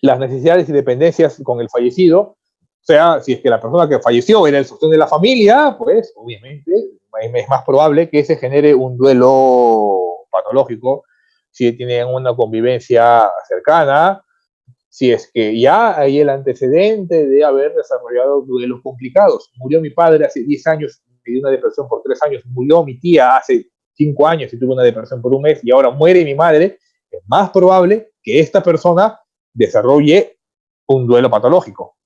Las necesidades y dependencias con el fallecido, o sea, si es que la persona que falleció era el sostén de la familia, pues obviamente es más probable que se genere un duelo patológico si tienen una convivencia cercana, si es que ya hay el antecedente de haber desarrollado duelos complicados. Murió mi padre hace 10 años, me dio una depresión por 3 años, murió mi tía hace 5 años y tuvo una depresión por un mes, y ahora muere mi madre. Es más probable que esta persona desarrolle un duelo patológico.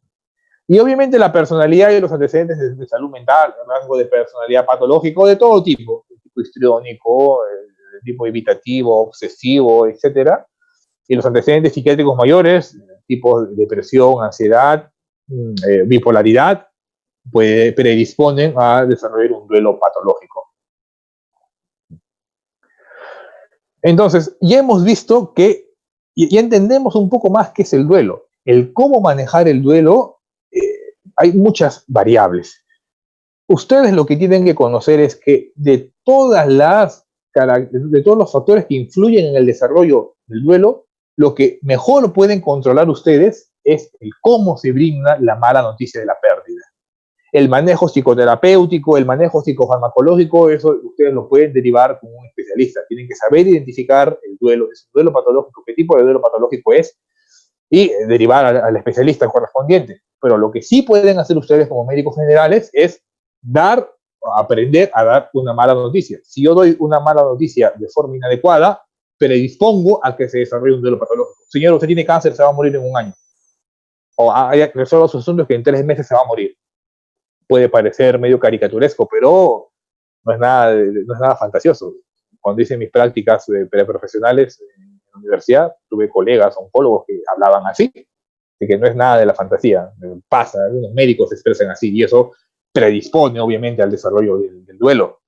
Y obviamente la personalidad y los antecedentes de salud mental, rasgo de personalidad patológico de todo tipo, de tipo histriónico, de tipo evitativo, obsesivo, etcétera, y los antecedentes psiquiátricos mayores, tipo de depresión, ansiedad, bipolaridad, pues predisponen a desarrollar un duelo patológico. Entonces, ya hemos visto que, ya entendemos un poco más qué es el duelo. El cómo manejar el duelo, hay muchas variables. Ustedes lo que tienen que conocer es que de todos los factores que influyen en el desarrollo del duelo, lo que mejor pueden controlar ustedes es el cómo se brinda la mala noticia de la pérdida. El manejo psicoterapéutico, el manejo psicofarmacológico, eso ustedes lo pueden derivar con un especialista. Tienen que saber identificar el duelo, es un duelo patológico, qué tipo de duelo patológico es, y derivar al especialista correspondiente. Pero lo que sí pueden hacer ustedes como médicos generales es aprender a dar una mala noticia. Si yo doy una mala noticia de forma inadecuada, predispongo a que se desarrolle un duelo patológico. Señor, usted tiene cáncer, se va a morir en un año. O resuelva sus asuntos que en 3 meses se va a morir. Puede parecer medio caricaturesco, pero no es nada fantasioso. Cuando hice mis prácticas preprofesionales en la universidad, tuve colegas oncólogos que hablaban así. que no es nada de la fantasía. Pasa, algunos médicos se expresan así y eso predispone obviamente al desarrollo del duelo.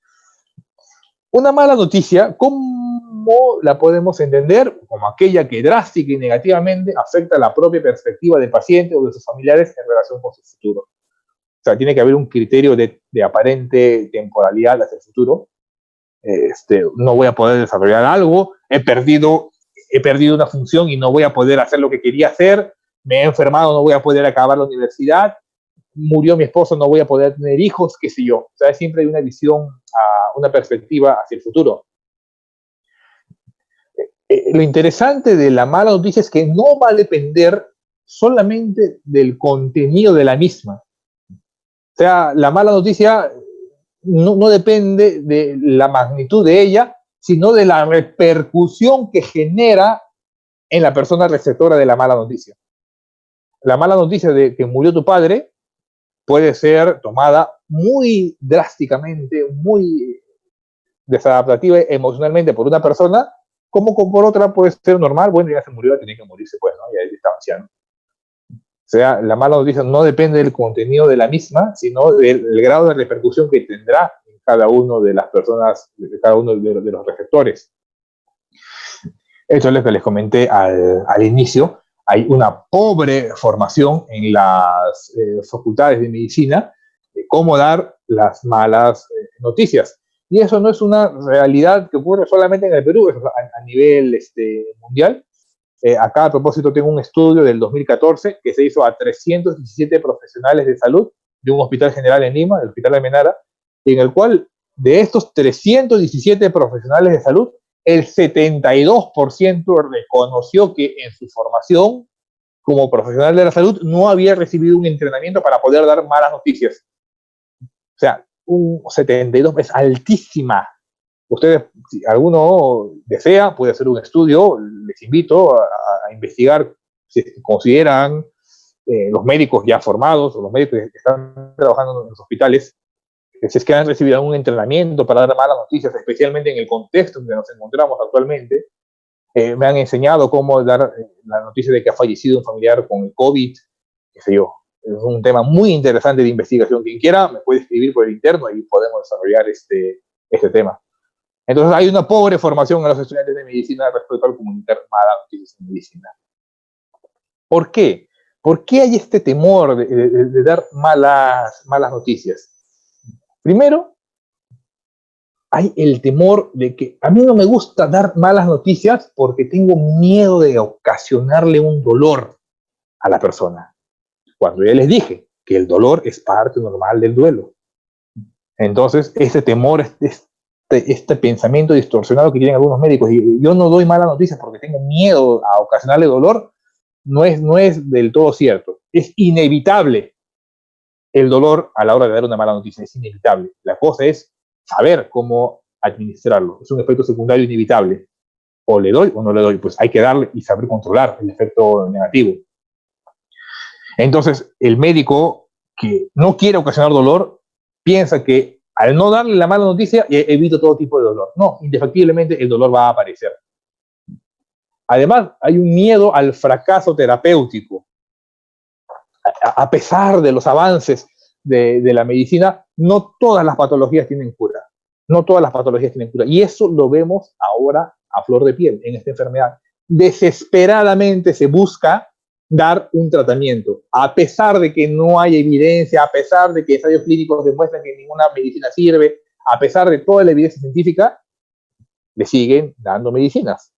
Una mala noticia, ¿cómo la podemos entender? Como aquella que drástica y negativamente afecta la propia perspectiva del paciente o de sus familiares en relación con su futuro. O sea, tiene que haber un criterio de aparente temporalidad hacia el futuro. No voy a poder desarrollar algo, he perdido una función y no voy a poder hacer lo que quería hacer, me he enfermado, no voy a poder acabar la universidad, murió mi esposo, no voy a poder tener hijos, qué sé yo. O sea, siempre hay una visión, una perspectiva hacia el futuro. Lo interesante de la mala noticia es que no va a depender solamente del contenido de la misma. O sea, la mala noticia no depende de la magnitud de ella, sino de la repercusión que genera en la persona receptora de la mala noticia. La mala noticia de que murió tu padre puede ser tomada muy drásticamente, muy desadaptativa emocionalmente por una persona, como por otra puede ser normal, bueno, ya se murió, tenía que morirse, pues, ¿no? Ya estaba anciano. O sea, la mala noticia no depende del contenido de la misma, sino del grado de repercusión que tendrá en cada uno de las personas, de cada uno de los receptores. Esto es lo que les comenté al inicio. Hay una pobre formación en las facultades de medicina de cómo dar las malas noticias. Y eso no es una realidad que ocurre solamente en el Perú, es a nivel mundial. Acá, a propósito, tengo un estudio del 2014 que se hizo a 317 profesionales de salud de un hospital general en Lima, el Hospital Almenara, en el cual de estos 317 profesionales de salud, el 72% reconoció que en su formación como profesional de la salud no había recibido un entrenamiento para poder dar malas noticias. O sea, un 72% es altísima. Ustedes, si alguno desea, puede hacer un estudio, les invito a investigar si consideran los médicos ya formados o los médicos que están trabajando en los hospitales, si es que han recibido un entrenamiento para dar malas noticias, especialmente en el contexto en que nos encontramos actualmente. Me han enseñado cómo dar la noticia de que ha fallecido un familiar con el COVID, qué sé yo. Es un tema muy interesante de investigación. Quien quiera me puede escribir por el interno y podemos desarrollar este tema. Entonces hay una pobre formación en los estudiantes de medicina respecto al comunicar malas noticias en medicina. ¿Por qué? ¿Por qué hay este temor de dar malas noticias? Primero, hay el temor de que a mí no me gusta dar malas noticias porque tengo miedo de ocasionarle un dolor a la persona. Cuando ya les dije que el dolor es parte normal del duelo. Entonces, ese temor, este pensamiento distorsionado que tienen algunos médicos, y yo no doy malas noticias porque tengo miedo a ocasionarle dolor, no es del todo cierto. Es inevitable el dolor a la hora de dar una mala noticia, es inevitable. La cosa es saber cómo administrarlo. Es un efecto secundario inevitable. O le doy o no le doy. Pues hay que darle y saber controlar el efecto negativo. Entonces, el médico que no quiere ocasionar dolor piensa que al no darle la mala noticia evito todo tipo de dolor. No, indefectiblemente el dolor va a aparecer. Además, hay un miedo al fracaso terapéutico. A pesar de los avances de la medicina, no todas las patologías tienen cura. No todas las patologías tienen cura. Y eso lo vemos ahora a flor de piel en esta enfermedad. Desesperadamente se busca dar un tratamiento, a pesar de que no hay evidencia, a pesar de que ensayos clínicos demuestran que ninguna medicina sirve, a pesar de toda la evidencia científica, le siguen dando medicinas.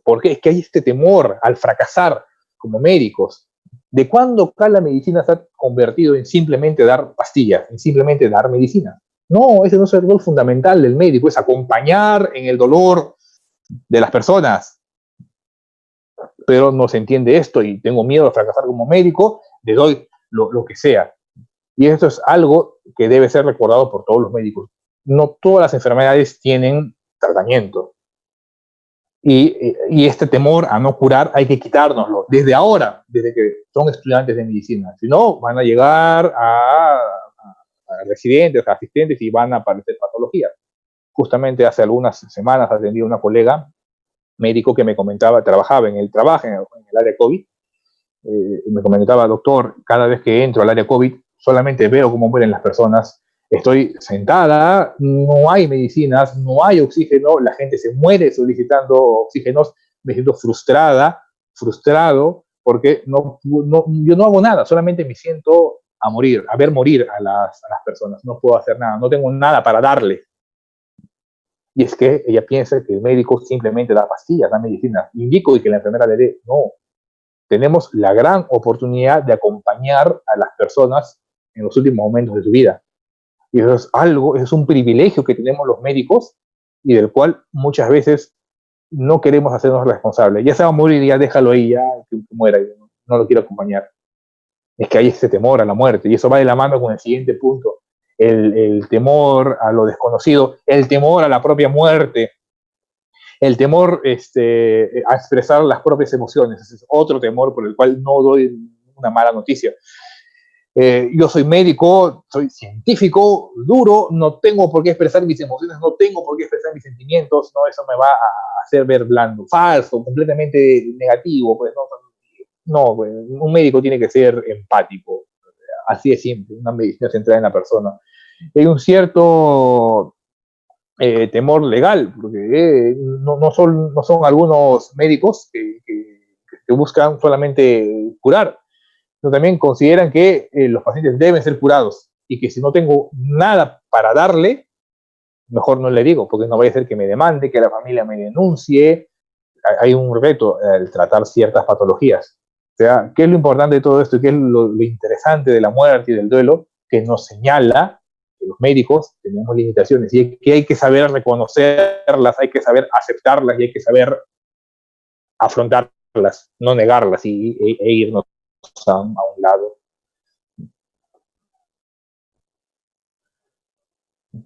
Porque es que hay este temor al fracasar como médicos. ¿De cuándo acá la medicina se ha convertido en simplemente dar pastillas, en simplemente dar medicina? No, ese no es el rol fundamental del médico, es acompañar en el dolor de las personas. Pero no se entiende esto y tengo miedo de fracasar como médico, le doy lo que sea. Y esto es algo que debe ser recordado por todos los médicos. No todas las enfermedades tienen tratamiento. Y este temor a no curar hay que quitárnoslo desde ahora, desde que son estudiantes de medicina. Si no, van a llegar a residentes, a asistentes y van a aparecer patologías. Justamente hace algunas semanas atendí a una colega médico que me comentaba, trabajaba en el área COVID, me comentaba, doctor, cada vez que entro al área COVID, solamente veo cómo mueren las personas. Estoy sentada, no hay medicinas, no hay oxígeno, la gente se muere solicitando oxígenos, me siento frustrado, porque yo no hago nada, solamente me siento a morir, a ver morir a las personas, no puedo hacer nada, no tengo nada para darle. Y es que ella piensa que el médico simplemente da pastillas, da medicinas, indico y que la enfermera le dé. No, tenemos la gran oportunidad de acompañar a las personas en los últimos momentos de su vida. Y eso es algo, eso es un privilegio que tenemos los médicos y del cual muchas veces no queremos hacernos responsables. Ya se va a morir, ya déjalo ahí, ya que muera, no lo quiero acompañar. Es que hay ese temor a la muerte y eso va de la mano con el siguiente punto. El temor a lo desconocido, el temor a la propia muerte, el temor a expresar las propias emociones. Ese es otro temor por el cual no doy una mala noticia. Yo soy médico, soy científico, duro, no tengo por qué expresar mis emociones, no tengo por qué expresar mis sentimientos, no, eso me va a hacer ver blando, falso, completamente negativo, pues no, pues, un médico tiene que ser empático, así es simple, una medicina centrada en la persona. Hay un cierto temor legal, porque no son algunos médicos que buscan solamente curar, sino también consideran que los pacientes deben ser curados y que si no tengo nada para darle, mejor no le digo, porque no vaya a ser que me demande, que la familia me denuncie. Hay un reto al tratar ciertas patologías. O sea, ¿qué es lo importante de todo esto? ¿Qué es lo interesante de la muerte y del duelo? Que nos señala que los médicos tenemos limitaciones y que hay que saber reconocerlas, hay que saber aceptarlas y hay que saber afrontarlas, no negarlas e irnos a un lado.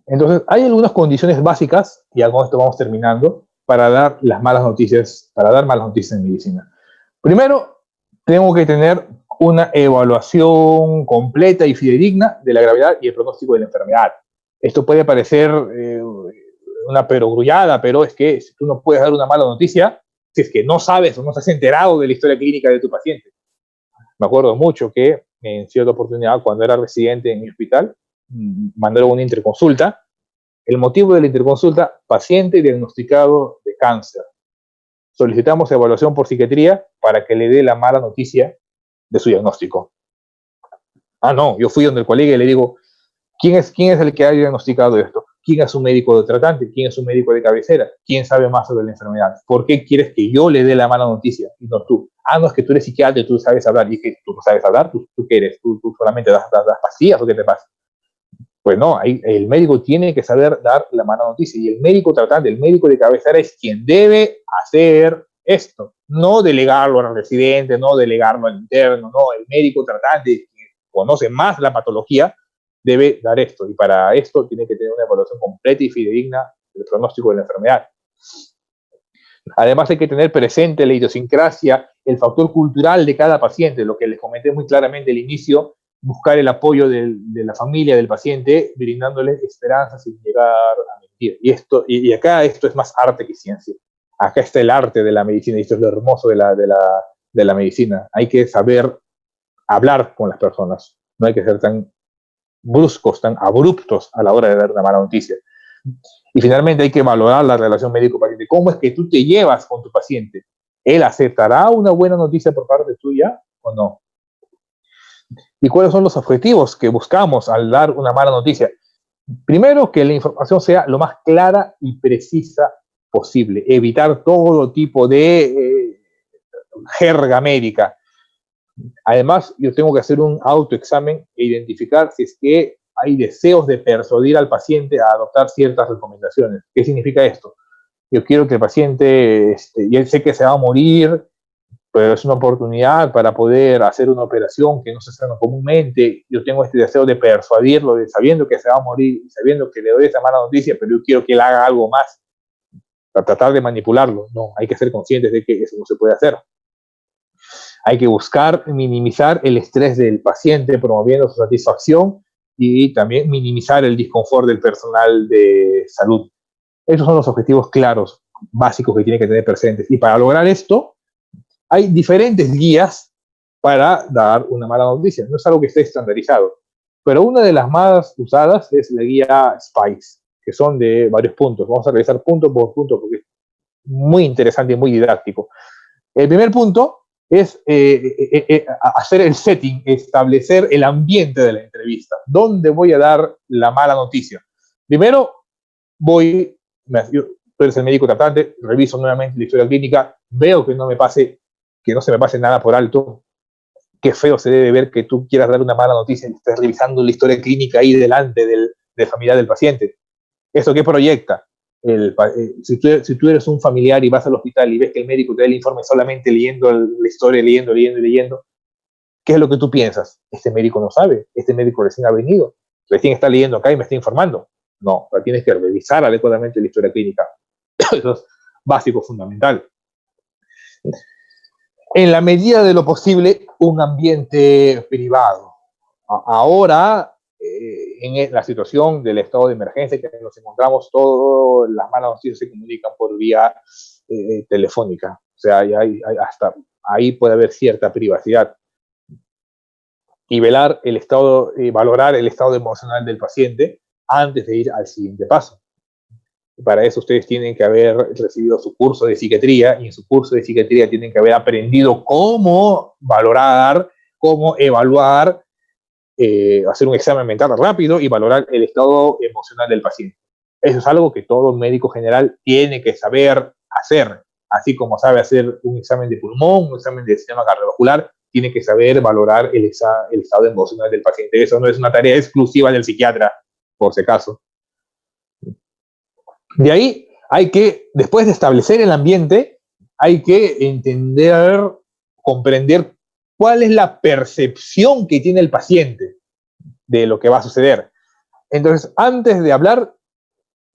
Entonces, hay algunas condiciones básicas, y con esto vamos terminando, para dar malas noticias en medicina. Primero, tengo que tener una evaluación completa y fidedigna de la gravedad y el pronóstico de la enfermedad. Esto puede parecer una perogrullada, pero es que si tú no puedes dar una mala noticia, si es que no sabes o no estás enterado de la historia clínica de tu paciente. Me acuerdo mucho que en cierta oportunidad, cuando era residente en mi hospital, mandaron una interconsulta. El motivo de la interconsulta, paciente diagnosticado de cáncer. Solicitamos evaluación por psiquiatría para que le dé la mala noticia de su diagnóstico. Ah, no, yo fui donde el colega y le digo, ¿quién es el que ha diagnosticado esto? ¿Quién es su médico de tratante? ¿Quién es su médico de cabecera? ¿Quién sabe más sobre la enfermedad? ¿Por qué quieres que yo le dé la mala noticia y no tú? Ah, no, es que tú eres psiquiatra y tú sabes hablar. Y que tú no sabes hablar, ¿tú qué eres? ¿Tú solamente das pastillas o qué te pasa? Pues no, el médico tiene que saber dar la mala noticia y el médico tratante, el médico de cabecera es quien debe hacer esto, no delegarlo al residente, no delegarlo al interno, no, el médico tratante que conoce más la patología debe dar esto y para esto tiene que tener una evaluación completa y fidedigna del pronóstico de la enfermedad. Además hay que tener presente la idiosincrasia, el factor cultural de cada paciente, lo que les comenté muy claramente al inicio, buscar el apoyo de la familia del paciente, brindándole esperanza sin llegar a mentir. Y acá esto es más arte que ciencia. Acá está el arte de la medicina y esto es lo hermoso de la medicina. Hay que saber hablar con las personas, no hay que ser tan bruscos, tan abruptos a la hora de dar una mala noticia. Y finalmente hay que valorar la relación médico-paciente. ¿Cómo es que tú te llevas con tu paciente? ¿Él aceptará una buena noticia por parte tuya o no? ¿Y cuáles son los objetivos que buscamos al dar una mala noticia? Primero, que la información sea lo más clara y precisa posible. Evitar todo tipo de jerga médica. Además, yo tengo que hacer un autoexamen e identificar si es que hay deseos de persuadir al paciente a adoptar ciertas recomendaciones. ¿Qué significa esto? Yo quiero que el paciente, ya sé que se va a morir, pero es una oportunidad para poder hacer una operación que no se hace comúnmente. Yo tengo este deseo de persuadirlo, sabiendo que se va a morir, sabiendo que le doy esa mala noticia, pero yo quiero que él haga algo más para tratar de manipularlo. No, hay que ser conscientes de que eso no se puede hacer. Hay que buscar minimizar el estrés del paciente, promoviendo su satisfacción y también minimizar el disconfort del personal de salud. Esos son los objetivos claros, básicos que tiene que tener presentes. Y para lograr esto, hay diferentes guías para dar una mala noticia. No es algo que esté estandarizado. Pero una de las más usadas es la guía SPICE, que son de varios puntos. Vamos a revisar punto por punto porque es muy interesante y muy didáctico. El primer punto es hacer el setting, establecer el ambiente de la entrevista. ¿Dónde voy a dar la mala noticia? Primero, tú eres el médico tratante, reviso nuevamente la historia clínica, veo que no se me pase nada por alto. Qué feo se debe ver que tú quieras dar una mala noticia y estés revisando la historia clínica ahí delante del familiar del paciente. ¿Eso qué proyecta? Si tú eres un familiar y vas al hospital y ves que el médico te da el informe solamente leyendo la historia, leyendo, ¿qué es lo que tú piensas? Este médico no sabe, este médico recién ha venido, recién está leyendo acá y me está informando. No, tienes que revisar adecuadamente la historia clínica. Eso es básico, fundamental. En la medida de lo posible, un ambiente privado. Ahora, en la situación del estado de emergencia que nos encontramos, todas las malas noticias se comunican por vía telefónica. O sea, hasta ahí puede haber cierta privacidad. Y valorar el estado emocional del paciente antes de ir al siguiente paso. Para eso ustedes tienen que haber recibido su curso de psiquiatría y en su curso de psiquiatría tienen que haber aprendido cómo valorar, cómo evaluar, hacer un examen mental rápido y valorar el estado emocional del paciente. Eso es algo que todo médico general tiene que saber hacer, así como sabe hacer un examen de pulmón, un examen de sistema cardiovascular, tiene que saber valorar el estado emocional del paciente. Eso no es una tarea exclusiva del psiquiatra, por si acaso. De ahí después de establecer el ambiente, hay que entender, comprender cuál es la percepción que tiene el paciente de lo que va a suceder. Entonces, antes de hablar,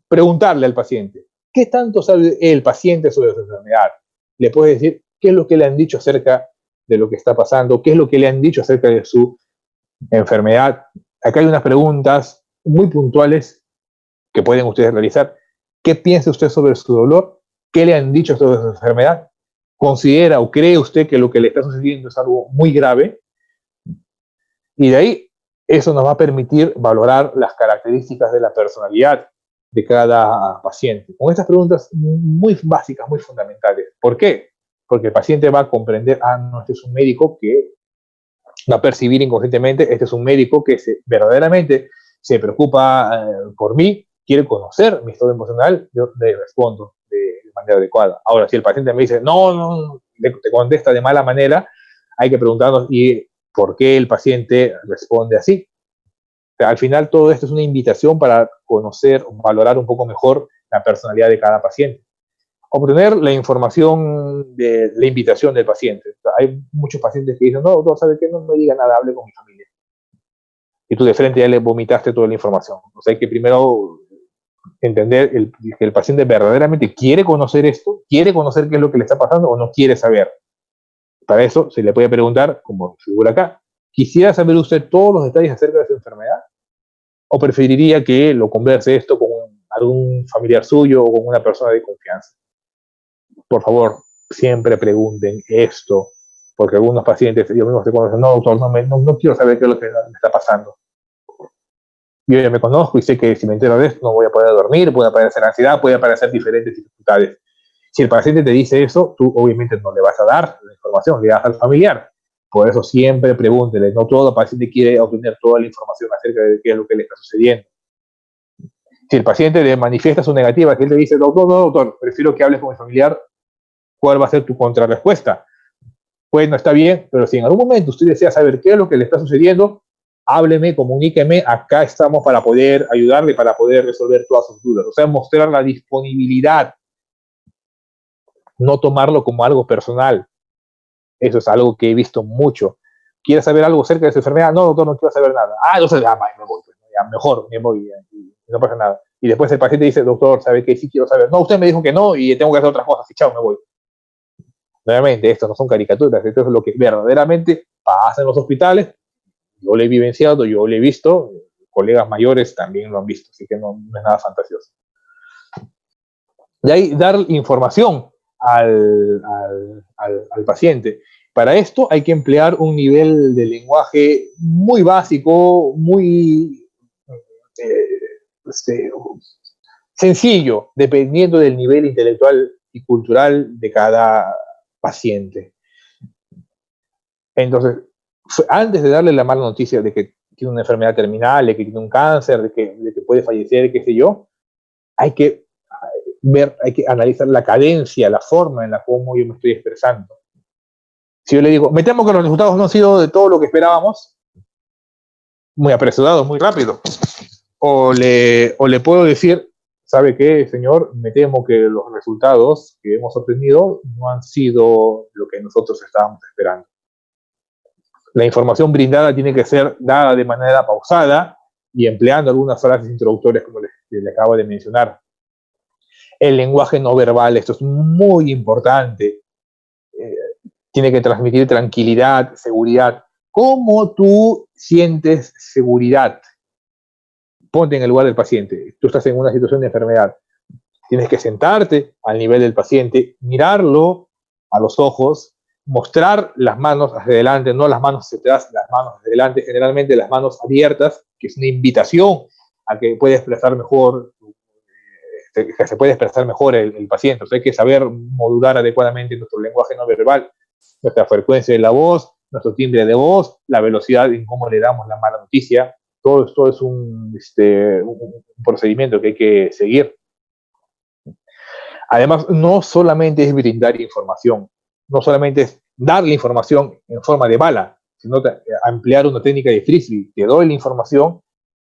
preguntarle al paciente, ¿qué tanto sabe el paciente sobre su enfermedad? Le puedes decir qué es lo que le han dicho acerca de lo que está pasando, qué es lo que le han dicho acerca de su enfermedad. Acá hay unas preguntas muy puntuales que pueden ustedes realizar. ¿Qué piensa usted sobre su dolor? ¿Qué le han dicho sobre su enfermedad? ¿Considera o cree usted que lo que le está sucediendo es algo muy grave? Y de ahí, eso nos va a permitir valorar las características de la personalidad de cada paciente. Con estas preguntas muy básicas, muy fundamentales. ¿Por qué? Porque el paciente va a comprender, no, este es un médico que va a percibir inconscientemente, este es un médico que verdaderamente se preocupa por mí, quiere conocer mi estado emocional, yo le respondo de manera adecuada. Ahora, si el paciente me dice, no, te contesta de mala manera, hay que preguntarnos, ¿y por qué el paciente responde así? O sea, al final todo esto es una invitación para conocer, valorar un poco mejor la personalidad de cada paciente. Obtener la información de la invitación del paciente. O sea, hay muchos pacientes que dicen, no, doctor, ¿sabe qué? No me diga nada, hable con mi familia. Y tú de frente ya le vomitaste toda la información. O sea, hay que primero entender que el paciente verdaderamente quiere conocer esto, quiere conocer qué es lo que le está pasando o no quiere saber. Para eso se le puede preguntar, como figura acá, ¿quisiera saber usted todos los detalles acerca de su enfermedad? ¿O preferiría que lo converse esto con algún familiar suyo o con una persona de confianza? Por favor, siempre pregunten esto, porque algunos pacientes, yo mismo se conocen, no, doctor, no quiero saber qué es lo que me está pasando. Yo ya me conozco y sé que si me entero de esto no voy a poder dormir, puede aparecer ansiedad, puede aparecer diferentes dificultades. Si el paciente te dice eso, tú obviamente no le vas a dar la información, le das al familiar. Por eso siempre pregúntele, no todo paciente quiere obtener toda la información acerca de qué es lo que le está sucediendo. Si el paciente le manifiesta su negativa, que él te dice, doctor, no, doctor, prefiero que hables con mi familiar, ¿cuál va a ser tu contrarrespuesta? Pues no está bien, pero si en algún momento usted desea saber qué es lo que le está sucediendo, hábleme, comuníqueme, acá estamos para poder ayudarle, para poder resolver todas sus dudas. O sea, mostrar la disponibilidad, no tomarlo como algo personal. Eso es algo que he visto mucho. ¿Quieres saber algo acerca de su enfermedad? No, doctor, no quiero saber nada. Entonces, me voy, pues, ya, mejor me voy, y no pasa nada. Y después el paciente dice, doctor, ¿sabe qué? Sí quiero saber. No, usted me dijo que no y tengo que hacer otras cosas. Y chao, me voy. Nuevamente, esto no son caricaturas, esto es lo que verdaderamente pasa en los hospitales. Yo lo he vivenciado, yo lo he visto, colegas mayores también lo han visto, así que no es nada fantasioso. De ahí, dar información al paciente. Para esto hay que emplear un nivel de lenguaje muy básico, muy este, sencillo, dependiendo del nivel intelectual y cultural de cada paciente. Entonces, antes de darle la mala noticia de que tiene una enfermedad terminal, de que tiene un cáncer, de que puede fallecer, qué sé yo, hay que ver, hay que analizar la cadencia, la forma en la cómo yo me estoy expresando. Si yo le digo, me temo que los resultados no han sido de todo lo que esperábamos, muy apresurado, muy rápido. O le puedo decir, ¿sabe qué, señor? Me temo que los resultados que hemos obtenido no han sido lo que nosotros estábamos esperando. La información brindada tiene que ser dada de manera pausada y empleando algunas frases introductorias como le acabo de mencionar. El lenguaje no verbal, esto es muy importante. Tiene que transmitir tranquilidad, seguridad. ¿Cómo tú sientes seguridad? Ponte en el lugar del paciente. Tú estás en una situación de enfermedad. Tienes que sentarte al nivel del paciente, mirarlo a los ojos, mostrar las manos hacia adelante, no las manos hacia atrás, las manos hacia adelante, generalmente las manos abiertas, que es una invitación a que pueda expresar mejor, que se puede expresar mejor el paciente. O sea, hay que saber modular adecuadamente nuestro lenguaje no verbal, nuestra frecuencia de la voz, nuestro timbre de voz, la velocidad en cómo le damos la mala noticia. Todo esto es un procedimiento que hay que seguir. Además, no solamente es brindar información, no solamente es darle información en forma de bala, sino emplear una técnica de frisbee. Te doy la información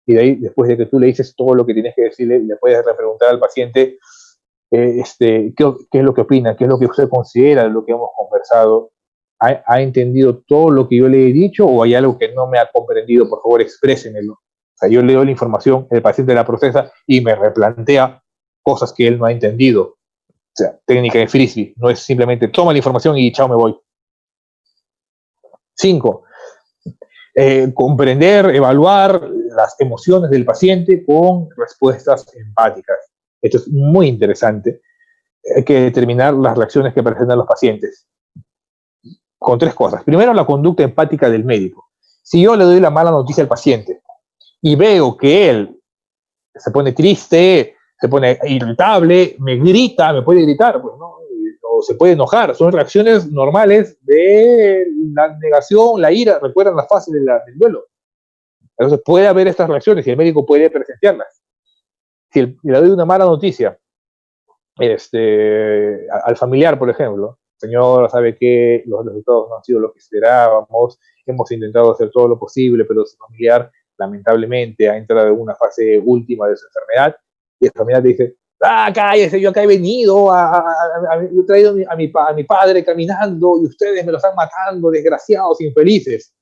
y de ahí, después de que tú le dices todo lo que tienes que decirle, le puedes preguntar al paciente ¿qué es lo que opina? ¿Qué es lo que usted considera de lo que hemos conversado? ¿Ha entendido todo lo que yo le he dicho o hay algo que no me ha comprendido? Por favor, exprésenmelo. O sea, yo le doy la información, el paciente la procesa y me replantea cosas que él no ha entendido. O sea, técnica de frisbee, no es simplemente toma la información y chao, me voy. 5. Comprender, evaluar las emociones del paciente con respuestas empáticas. Esto es muy interesante. Hay que determinar las reacciones que presentan los pacientes con 3 cosas. Primero, la conducta empática del médico. Si yo le doy la mala noticia al paciente y veo que él se pone triste, se pone irritable, me grita, me puede gritar, pues, ¿no? O se puede enojar. Son reacciones normales de la negación, la ira. Recuerdan la fase del duelo. Entonces puede haber estas reacciones y el médico puede presenciarlas. Si le doy una mala noticia al familiar, por ejemplo, señor, sabe que los resultados no han sido lo que esperábamos, hemos intentado hacer todo lo posible, pero su familiar lamentablemente ha entrado en una fase última de su enfermedad, y el familiar dice, cállese, yo acá he venido, yo he traído a mi padre caminando y ustedes me lo están matando, desgraciados, infelices.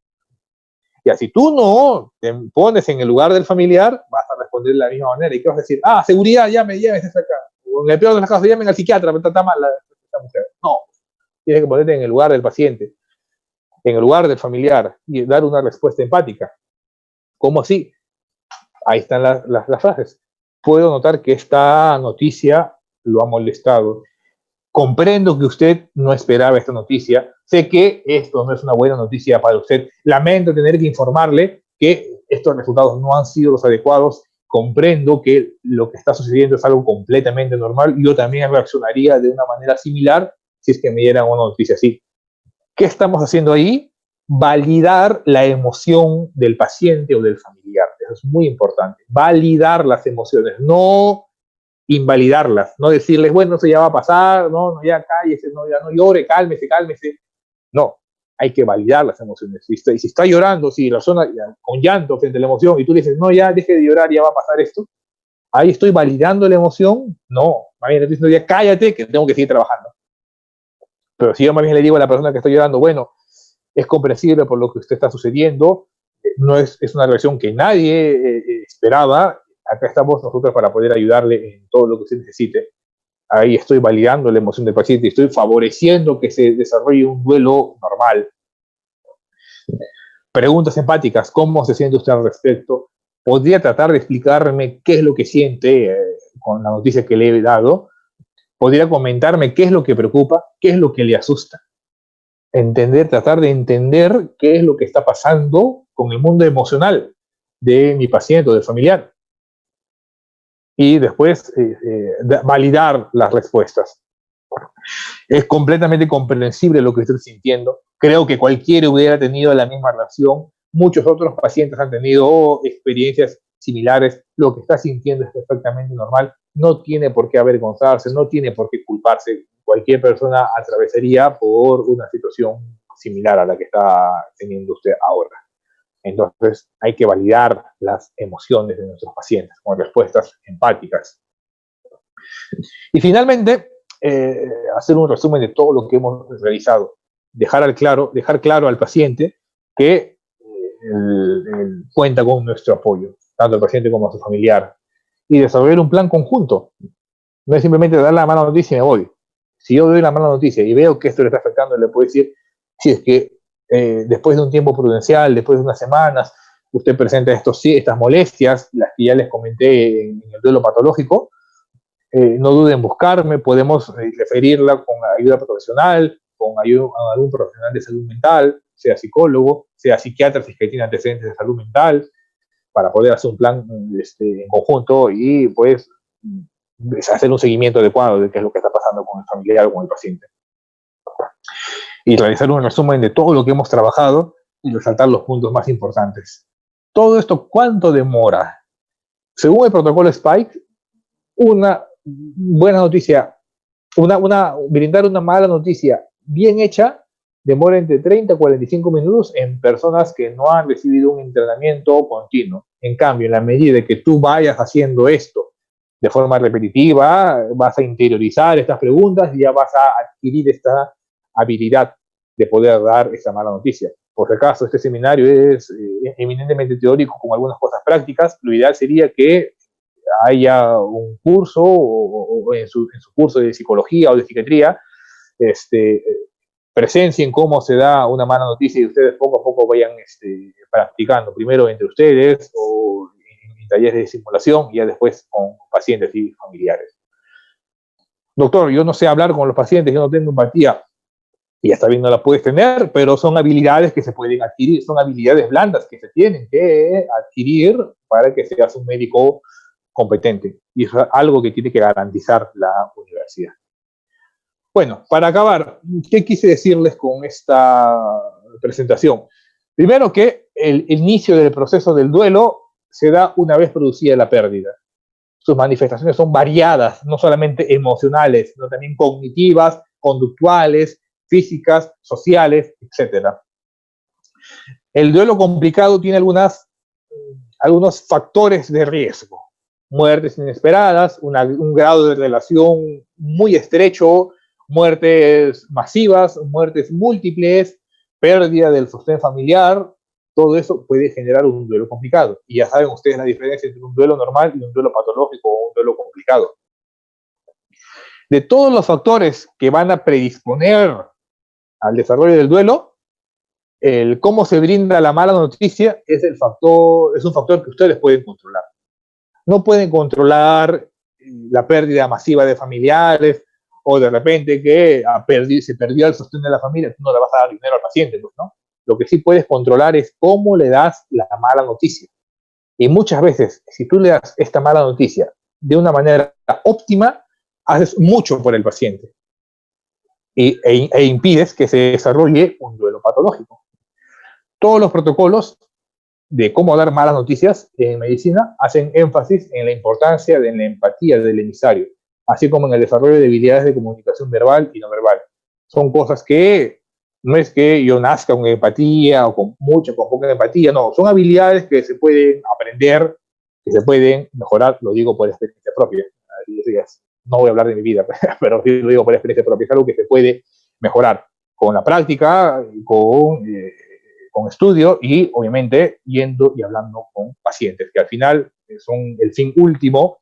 Y así tú no te pones en el lugar del familiar, vas a responder de la misma manera. ¿Y qué vas a decir? Seguridad, llévese acá. O en el peor de los casos, llamen al psiquiatra, pero está mal esta mujer. No, tienes que ponerte en el lugar del paciente, en el lugar del familiar y dar una respuesta empática. ¿Cómo así? Ahí están las frases. Puedo notar que esta noticia lo ha molestado. Comprendo que usted no esperaba esta noticia. Sé que esto no es una buena noticia para usted. Lamento tener que informarle que estos resultados no han sido los adecuados. Comprendo que lo que está sucediendo es algo completamente normal. Yo también reaccionaría de una manera similar si es que me dieran una noticia así. ¿Qué estamos haciendo ahí? Validar la emoción del paciente o del familiar. Eso es muy importante. Validar las emociones, no invalidarlas, no decirles, bueno, eso ya va a pasar, no, ya cállese, no, ya no llore, cálmese. No, hay que validar las emociones. Si está llorando, si la persona con llanto frente a la emoción y tú le dices, no, ya deje de llorar, ya va a pasar esto, ahí estoy validando la emoción. No, más bien estoy diciendo, ya cállate, que tengo que seguir trabajando. Pero si yo más bien le digo a la persona que está llorando, bueno, es comprensible por lo que usted está sucediendo, no es una reacción que nadie esperaba, acá estamos nosotros para poder ayudarle en todo lo que usted necesite. Ahí estoy validando la emoción del paciente, estoy favoreciendo que se desarrolle un duelo normal. Preguntas empáticas, ¿cómo se siente usted al respecto? ¿Podría tratar de explicarme qué es lo que siente con la noticia que le he dado? ¿Podría comentarme qué es lo que preocupa? ¿Qué es lo que le asusta? tratar de entender qué es lo que está pasando con el mundo emocional de mi paciente o del familiar. Y después validar las respuestas. Es completamente comprensible lo que estoy sintiendo. Creo que cualquiera hubiera tenido la misma reacción. Muchos otros pacientes han tenido experiencias similares. Lo que está sintiendo es perfectamente normal. No tiene por qué avergonzarse, no tiene por qué culparse. Cualquier persona atravesaría por una situación similar a la que está teniendo usted ahora. Entonces, hay que validar las emociones de nuestros pacientes con respuestas empáticas. Y finalmente, hacer un resumen de todo lo que hemos realizado. Dejar claro al paciente que él cuenta con nuestro apoyo, tanto el paciente como su familiar. Y desarrollar un plan conjunto. No es simplemente dar la mala noticia y me voy. Si yo doy la mala noticia y veo que esto le está afectando, le puedo decir, si es que después de un tiempo prudencial, después de unas semanas, usted presenta estas molestias, las que ya les comenté en el duelo patológico, no duden en buscarme, podemos referirla con ayuda profesional, con ayuda a algún profesional de salud mental, sea psicólogo, sea psiquiatra si es que tiene antecedentes de salud mental, para poder hacer un plan en conjunto y pues hacer un seguimiento adecuado de qué es lo que está pasando con el familiar o con el paciente. Y realizar un resumen de todo lo que hemos trabajado y resaltar los puntos más importantes. Todo esto, ¿cuánto demora? Según el protocolo Spike, una buena noticia, brindar una mala noticia bien hecha demora entre 30 a 45 minutos en personas que no han recibido un entrenamiento continuo. En cambio, en la medida que tú vayas haciendo esto de forma repetitiva, vas a interiorizar estas preguntas y ya vas a adquirir esta habilidad de poder dar esa mala noticia. Por si acaso, este seminario es eminentemente teórico con algunas cosas prácticas. Lo ideal sería que haya un curso o en su curso de psicología o de psiquiatría, presencien cómo se da una mala noticia y ustedes poco a poco vayan practicando, primero entre ustedes o en talleres de simulación y ya después con pacientes y familiares. Doctor, yo no sé hablar con los pacientes, yo no tengo empatía. Y está bien, no la puedes tener, pero son habilidades que se pueden adquirir, son habilidades blandas que se tienen que adquirir para que seas un médico competente. Y es algo que tiene que garantizar la universidad. Bueno, para acabar, ¿qué quise decirles con esta presentación? Primero que el inicio del proceso del duelo se da una vez producida la pérdida. Sus manifestaciones son variadas, no solamente emocionales, sino también cognitivas, conductuales, físicas, sociales, etc. El duelo complicado tiene algunos factores de riesgo. Muertes inesperadas, un grado de relación muy estrecho, muertes masivas, muertes múltiples, pérdida del sostén familiar, todo eso puede generar un duelo complicado. Y ya saben ustedes la diferencia entre un duelo normal y un duelo patológico o un duelo complicado. De todos los factores que van a predisponer al desarrollo del duelo, el cómo se brinda la mala noticia es un factor que ustedes pueden controlar. No pueden controlar la pérdida masiva de familiares o de repente que se perdió el sostén de la familia, tú no le vas a dar dinero al paciente, pues, ¿no? Lo que sí puedes controlar es cómo le das la mala noticia. Y muchas veces, si tú le das esta mala noticia de una manera óptima, haces mucho por el paciente e impides que se desarrolle un duelo patológico. Todos los protocolos de cómo dar malas noticias en medicina hacen énfasis en la importancia de la empatía del emisario, así como en el desarrollo de habilidades de comunicación verbal y no verbal. Son cosas que no es que yo nazca con empatía o con mucha, con poca empatía, no, son habilidades que se pueden aprender, que se pueden mejorar, lo digo por experiencia propia. No voy a hablar de mi vida, pero sí lo digo por experiencia propia, es algo que se puede mejorar con la práctica, con estudio y obviamente yendo y hablando con pacientes, que al final son el fin último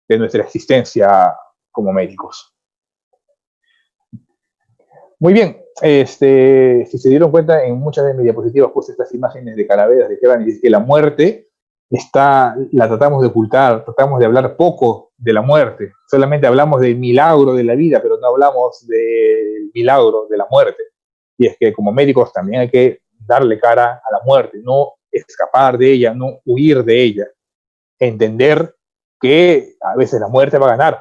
de nuestra existencia como médicos. Muy bien, si se dieron cuenta, en muchas de mis diapositivas puse estas imágenes de calaveras de cráneos, que la muerte la tratamos de ocultar, tratamos de hablar poco de la muerte, solamente hablamos del milagro de la vida, pero no hablamos del milagro de la muerte. y es que como médicos también hay que darle cara a la muerte, no escapar de ella, no huir de ella, entender que a veces la muerte va a ganar,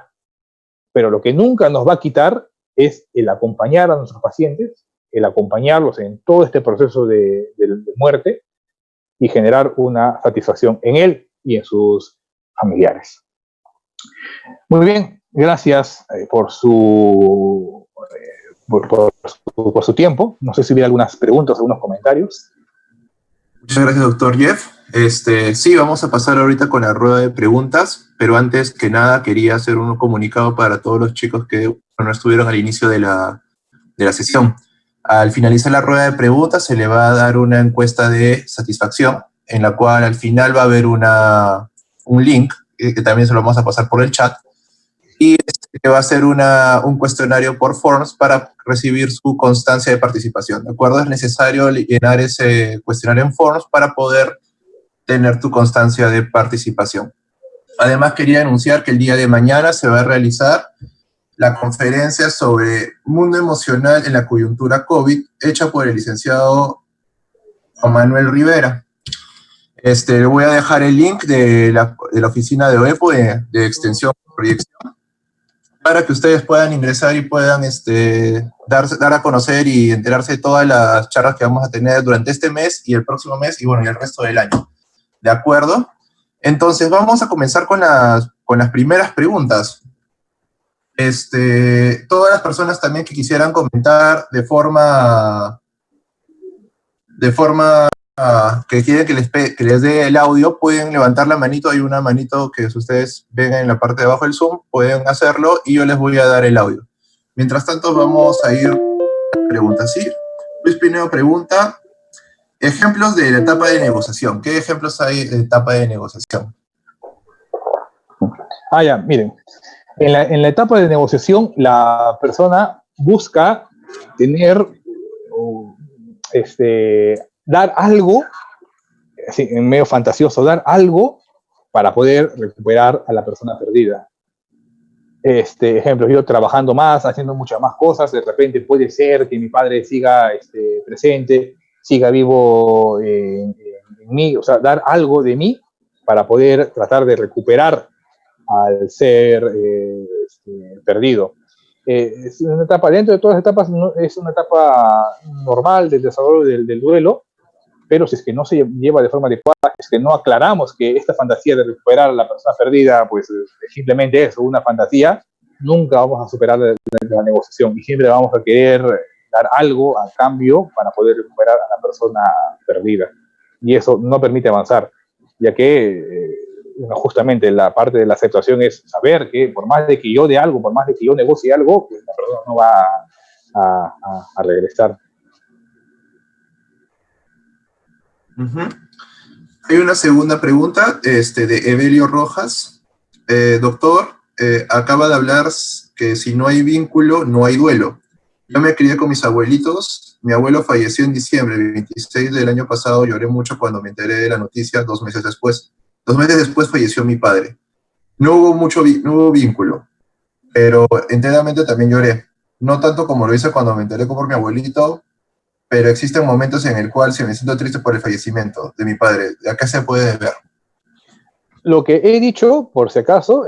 pero lo que nunca nos va a quitar es el acompañar a nuestros pacientes, el acompañarlos en todo este proceso de muerte y generar una satisfacción en él y en sus familiares. Muy bien, gracias por su tiempo. No sé si hubiera algunas preguntas, algunos comentarios. Muchas gracias, doctor Jeff. Sí, vamos a pasar ahorita con la rueda de preguntas, pero antes que nada quería hacer un comunicado para todos los chicos que no estuvieron al inicio de la sesión. Al finalizar la rueda de preguntas se le va a dar una encuesta de satisfacción, en la cual al final va a haber un link, que también se lo vamos a pasar por el chat, y que va a ser un cuestionario por Forms para recibir su constancia de participación. ¿De acuerdo? Es necesario llenar ese cuestionario en Forms para poder tener tu constancia de participación. Además, quería anunciar que el día de mañana se va a realizar la conferencia sobre mundo emocional en la coyuntura COVID, hecha por el licenciado Juan Manuel Rivera. Le voy a dejar el link de la oficina de OEPO, de extensión y proyección, para que ustedes puedan ingresar y puedan dar a conocer y enterarse de todas las charlas que vamos a tener durante este mes y el próximo mes y bueno, y el resto del año. ¿De acuerdo? Entonces vamos a comenzar con las primeras preguntas. Todas las personas también que quisieran comentar de forma que quieren que les dé el audio, pueden levantar la manito. Hay una manito que si ustedes ven en la parte de abajo del Zoom, pueden hacerlo y yo les voy a dar el audio. Mientras tanto, vamos a ir a preguntas. ¿Sí? Luis Pinedo pregunta, ejemplos de la etapa de negociación. ¿Qué ejemplos hay de etapa de negociación? Ya, miren. En la etapa de negociación, la persona busca tener, dar algo, así, en medio fantasioso, dar algo para poder recuperar a la persona perdida. Ejemplo, yo trabajando más, haciendo muchas más cosas, de repente puede ser que mi padre siga presente, siga vivo en mí, o sea, dar algo de mí para poder tratar de recuperar al ser perdido. Es una etapa, dentro de todas las etapas, no, es una etapa normal del desarrollo del duelo, pero si es que no se lleva de forma adecuada, si es que no aclaramos que esta fantasía de recuperar a la persona perdida, pues simplemente es una fantasía, nunca vamos a superar la negociación y siempre vamos a querer dar algo a cambio para poder recuperar a la persona perdida. Y eso no permite avanzar, ya que justamente la parte de la aceptación es saber que por más de que yo dé algo, por más de que yo negocie algo, pues la persona no va a regresar. Hay una segunda pregunta de Evelio Rojas. Doctor, acaba de hablar que si no hay vínculo, no hay duelo. Yo me crié con mis abuelitos. Mi abuelo falleció en diciembre, el 26 del año pasado. Lloré mucho cuando me enteré de la noticia 2 meses después. 2 meses después falleció mi padre. No hubo vínculo, pero enteramente también lloré. No tanto como lo hice cuando me enteré por mi abuelito, pero existen momentos en el cual sí me siento triste por el fallecimiento de mi padre. ¿De acá se puede ver? Lo que he dicho, por si acaso,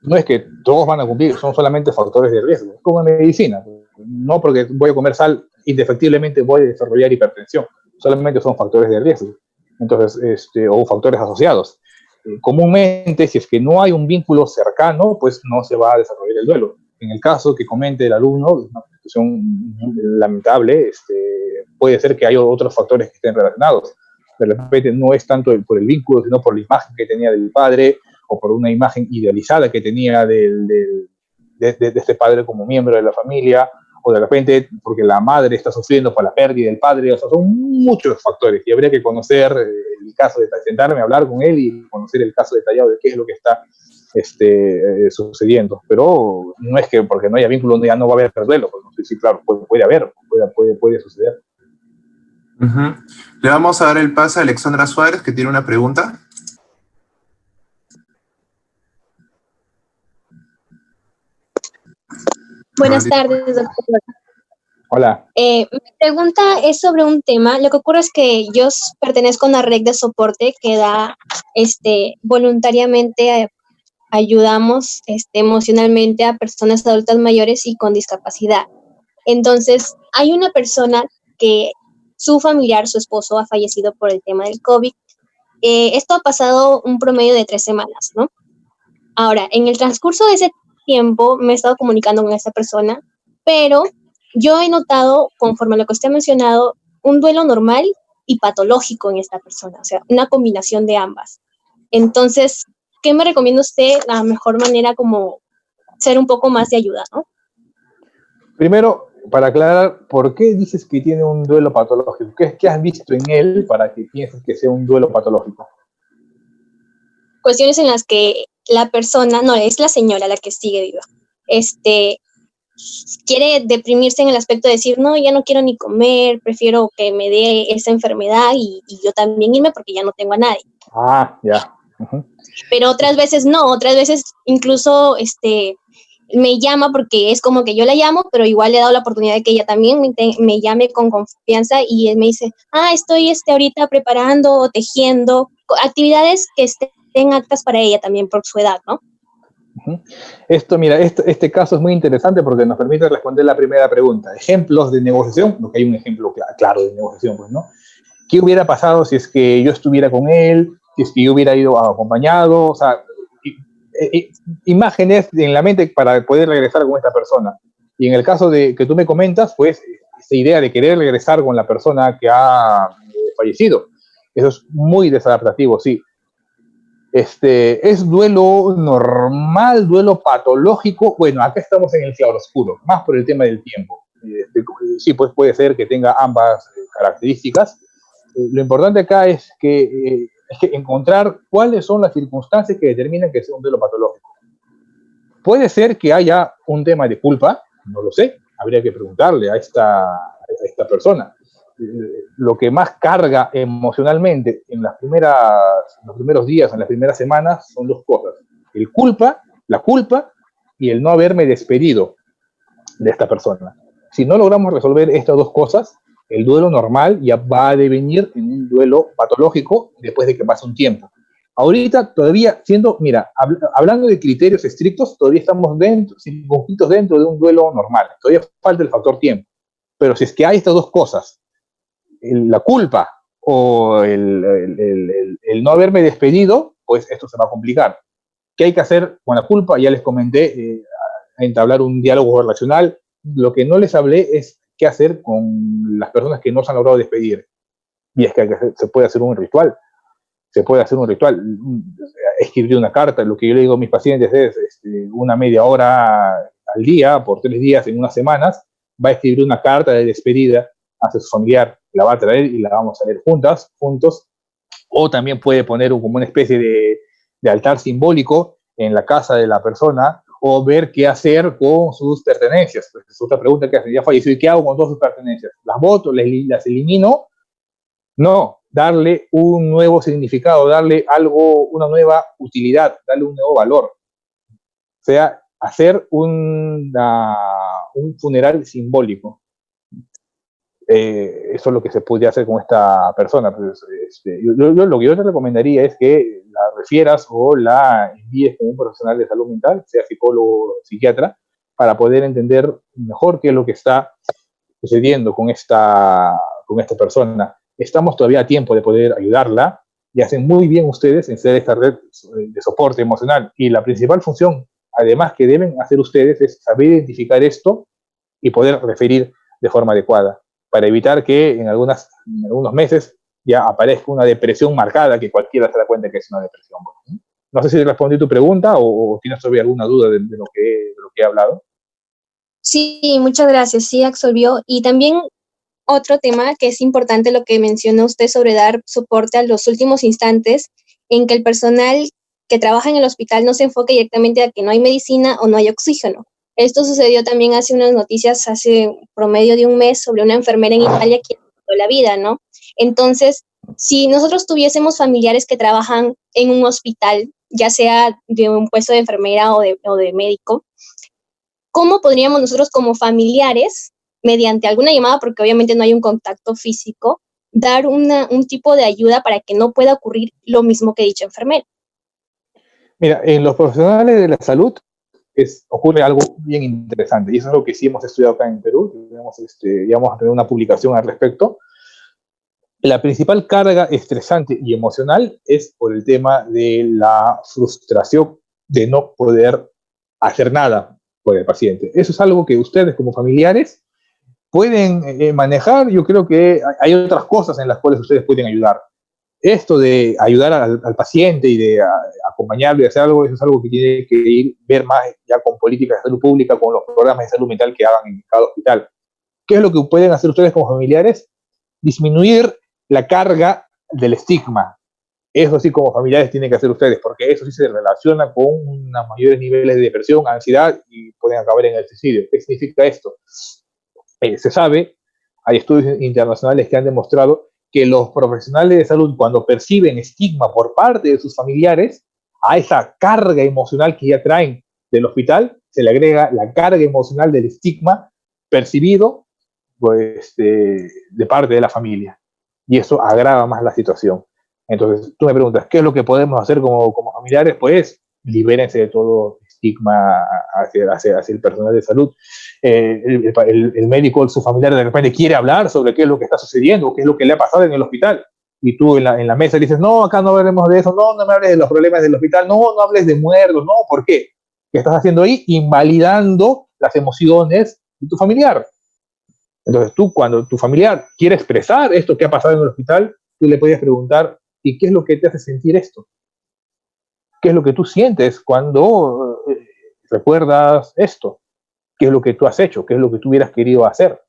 no es que todos van a cumplir, son solamente factores de riesgo, como en medicina. No porque voy a comer sal, indefectiblemente voy a desarrollar hipertensión, solamente son factores de riesgo. Entonces, o factores asociados. Comúnmente, si es que no hay un vínculo cercano, pues no se va a desarrollar el duelo. En el caso que comente el alumno, una situación lamentable, puede ser que haya otros factores que estén relacionados. De repente no es tanto por el vínculo, sino por la imagen que tenía del padre o por una imagen idealizada que tenía de este padre como miembro de la familia, o de repente porque la madre está sufriendo por la pérdida del padre. O sea, son muchos factores y habría que conocer el caso, sentarme a hablar con él y conocer el caso detallado de qué es lo que está sucediendo. Pero no es que porque no haya vínculo ya no va a haber duelo, pues, sí, claro, puede haber, puede suceder. Le vamos a dar el pase a Alexandra Suárez, que tiene una pregunta. Buenas tardes, doctor. Hola. Mi pregunta es sobre un tema. Lo que ocurre es que yo pertenezco a una red de soporte que da voluntariamente ayudamos emocionalmente a personas adultas mayores y con discapacidad. Entonces, hay una persona que su familiar, su esposo, ha fallecido por el tema del COVID. Esto ha pasado un promedio de 3 semanas, ¿no? Ahora, en el transcurso de ese tiempo me he estado comunicando con esta persona, pero yo he notado, conforme a lo que usted ha mencionado, un duelo normal y patológico en esta persona, o sea, una combinación de ambas. Entonces, ¿qué me recomienda usted la mejor manera como ser un poco más de ayuda, ¿no? Primero, para aclarar, ¿por qué dices que tiene un duelo patológico? ¿Qué has visto en él para que pienses que sea un duelo patológico? Cuestiones en las que la persona, no, es la señora la que sigue viva, quiere deprimirse en el aspecto de decir, no, ya no quiero ni comer, prefiero que me dé esa enfermedad y yo también irme porque ya no tengo a nadie. Ah, ya. Uh-huh. Pero otras veces no, otras veces incluso me llama porque es como que yo la llamo, pero igual le he dado la oportunidad de que ella también me llame con confianza y él me dice, estoy ahorita preparando o tejiendo actividades que estén aptas para ella también por su edad, ¿no? Mira, este caso es muy interesante porque nos permite responder la primera pregunta. Ejemplos de negociación, porque hay un ejemplo claro de negociación, pues, ¿no? ¿Qué hubiera pasado si es que yo estuviera con él, si es que yo hubiera ido acompañado? O sea, imágenes en la mente para poder regresar con esta persona. Y en el caso de que tú me comentas, pues, esa idea de querer regresar con la persona que ha fallecido, eso es muy desadaptativo, sí. Es duelo normal, duelo patológico. Bueno, acá estamos en el claroscuro, más por el tema del tiempo. Sí, pues puede ser que tenga ambas características. Lo importante acá es que encontrar cuáles son las circunstancias que determinan que sea un duelo patológico. Puede ser que haya un tema de culpa, no lo sé, habría que preguntarle a esta persona. Lo que más carga emocionalmente en los primeros días, en las primeras semanas, son dos cosas. La culpa y el no haberme despedido de esta persona. Si no logramos resolver estas dos cosas, el duelo normal ya va a devenir en un duelo patológico después de que pase un tiempo. Ahorita todavía hablando de criterios estrictos, todavía estamos circunscritos dentro de un duelo normal. Todavía falta el factor tiempo. Pero si es que hay estas dos cosas, la culpa o el no haberme despedido, pues esto se va a complicar. ¿Qué hay que hacer con la culpa? Ya les comenté, entablar un diálogo relacional. Lo que no les hablé es qué hacer con las personas que no se han logrado despedir. Y es que se puede hacer un ritual. Escribir una carta. Lo que yo le digo a mis pacientes es una media hora al día, por 3 días, en unas semanas, va a escribir una carta de despedida hacia su familiar, la va a traer y la vamos a leer juntos, o también puede poner como una especie de altar simbólico en la casa de la persona, o ver qué hacer con sus pertenencias. Pues es otra pregunta que hace, ya falleció, ¿y qué hago con todas sus pertenencias? ¿Las boto, las elimino? No, darle un nuevo significado, darle una nueva utilidad, darle un nuevo valor. O sea, hacer un funeral simbólico. Eso es lo que se podría hacer con esta persona. Pues, lo que yo te recomendaría es que la refieras o la envíes con un profesional de salud mental, sea psicólogo o psiquiatra, para poder entender mejor qué es lo que está sucediendo con esta persona. Estamos todavía a tiempo de poder ayudarla y hacen muy bien ustedes en ser esta red de soporte emocional. Y la principal función, además, que deben hacer ustedes es saber identificar esto y poder referir de forma adecuada, para evitar que en algunos meses ya aparezca una depresión marcada, que cualquiera se da cuenta que es una depresión. No sé si respondí tu pregunta o tienes todavía alguna duda de lo que he hablado. Sí, muchas gracias, sí absolvió. Y también otro tema que es importante, lo que mencionó usted sobre dar soporte a los últimos instantes en que el personal que trabaja en el hospital no se enfoque directamente a que no hay medicina o no hay oxígeno. Esto sucedió también hace unas noticias, hace promedio de un mes, sobre una enfermera en Italia que perdió la vida, ¿no? Entonces, si nosotros tuviésemos familiares que trabajan en un hospital, ya sea de un puesto de enfermera o de médico, ¿cómo podríamos nosotros como familiares mediante alguna llamada, porque obviamente no hay un contacto físico, dar un tipo de ayuda para que no pueda ocurrir lo mismo que dicha enfermera. Mira, en los profesionales de la salud ocurre algo bien interesante, y eso es lo que sí hemos estudiado acá en Perú, digamos, a tener una publicación al respecto. La principal carga estresante y emocional es por el tema de la frustración de no poder hacer nada por el paciente. Eso es algo que ustedes como familiares pueden manejar. Yo creo que hay otras cosas en las cuales ustedes pueden ayudar. Esto de ayudar al paciente y de acompañarlo y hacer algo, eso es algo que tiene que ver más ya con políticas de salud pública, con los programas de salud mental que hagan en cada hospital. ¿Qué es lo que pueden hacer ustedes como familiares? Disminuir la carga del estigma. Eso sí, como familiares tienen que hacer ustedes, porque eso sí se relaciona con unos mayores niveles de depresión, ansiedad y pueden acabar en el suicidio. ¿Qué significa esto? Se sabe, hay estudios internacionales que han demostrado que los profesionales de salud, cuando perciben estigma por parte de sus familiares, a esa carga emocional que ya traen del hospital, se le agrega la carga emocional del estigma percibido pues, de parte de la familia. Y eso agrava más la situación. Entonces, tú me preguntas, ¿qué es lo que podemos hacer como familiares? Pues, libérense de todo estigma hacia el personal de salud. El médico, su familiar de repente quiere hablar sobre qué es lo que está sucediendo, qué es lo que le ha pasado en el hospital, y tú en la mesa dices, no, acá no hablaremos de eso, no me hables de los problemas del hospital, no hables de muertos, no, ¿por qué? ¿Qué estás haciendo ahí? Invalidando las emociones de tu familiar. Entonces tú, cuando tu familiar quiere expresar esto que ha pasado en el hospital, tú le puedes preguntar, ¿y qué es lo que te hace sentir esto? ¿Qué es lo que tú sientes cuando recuerdas esto? ¿Qué es lo que tú has hecho? ¿Qué es lo que tú hubieras querido hacer?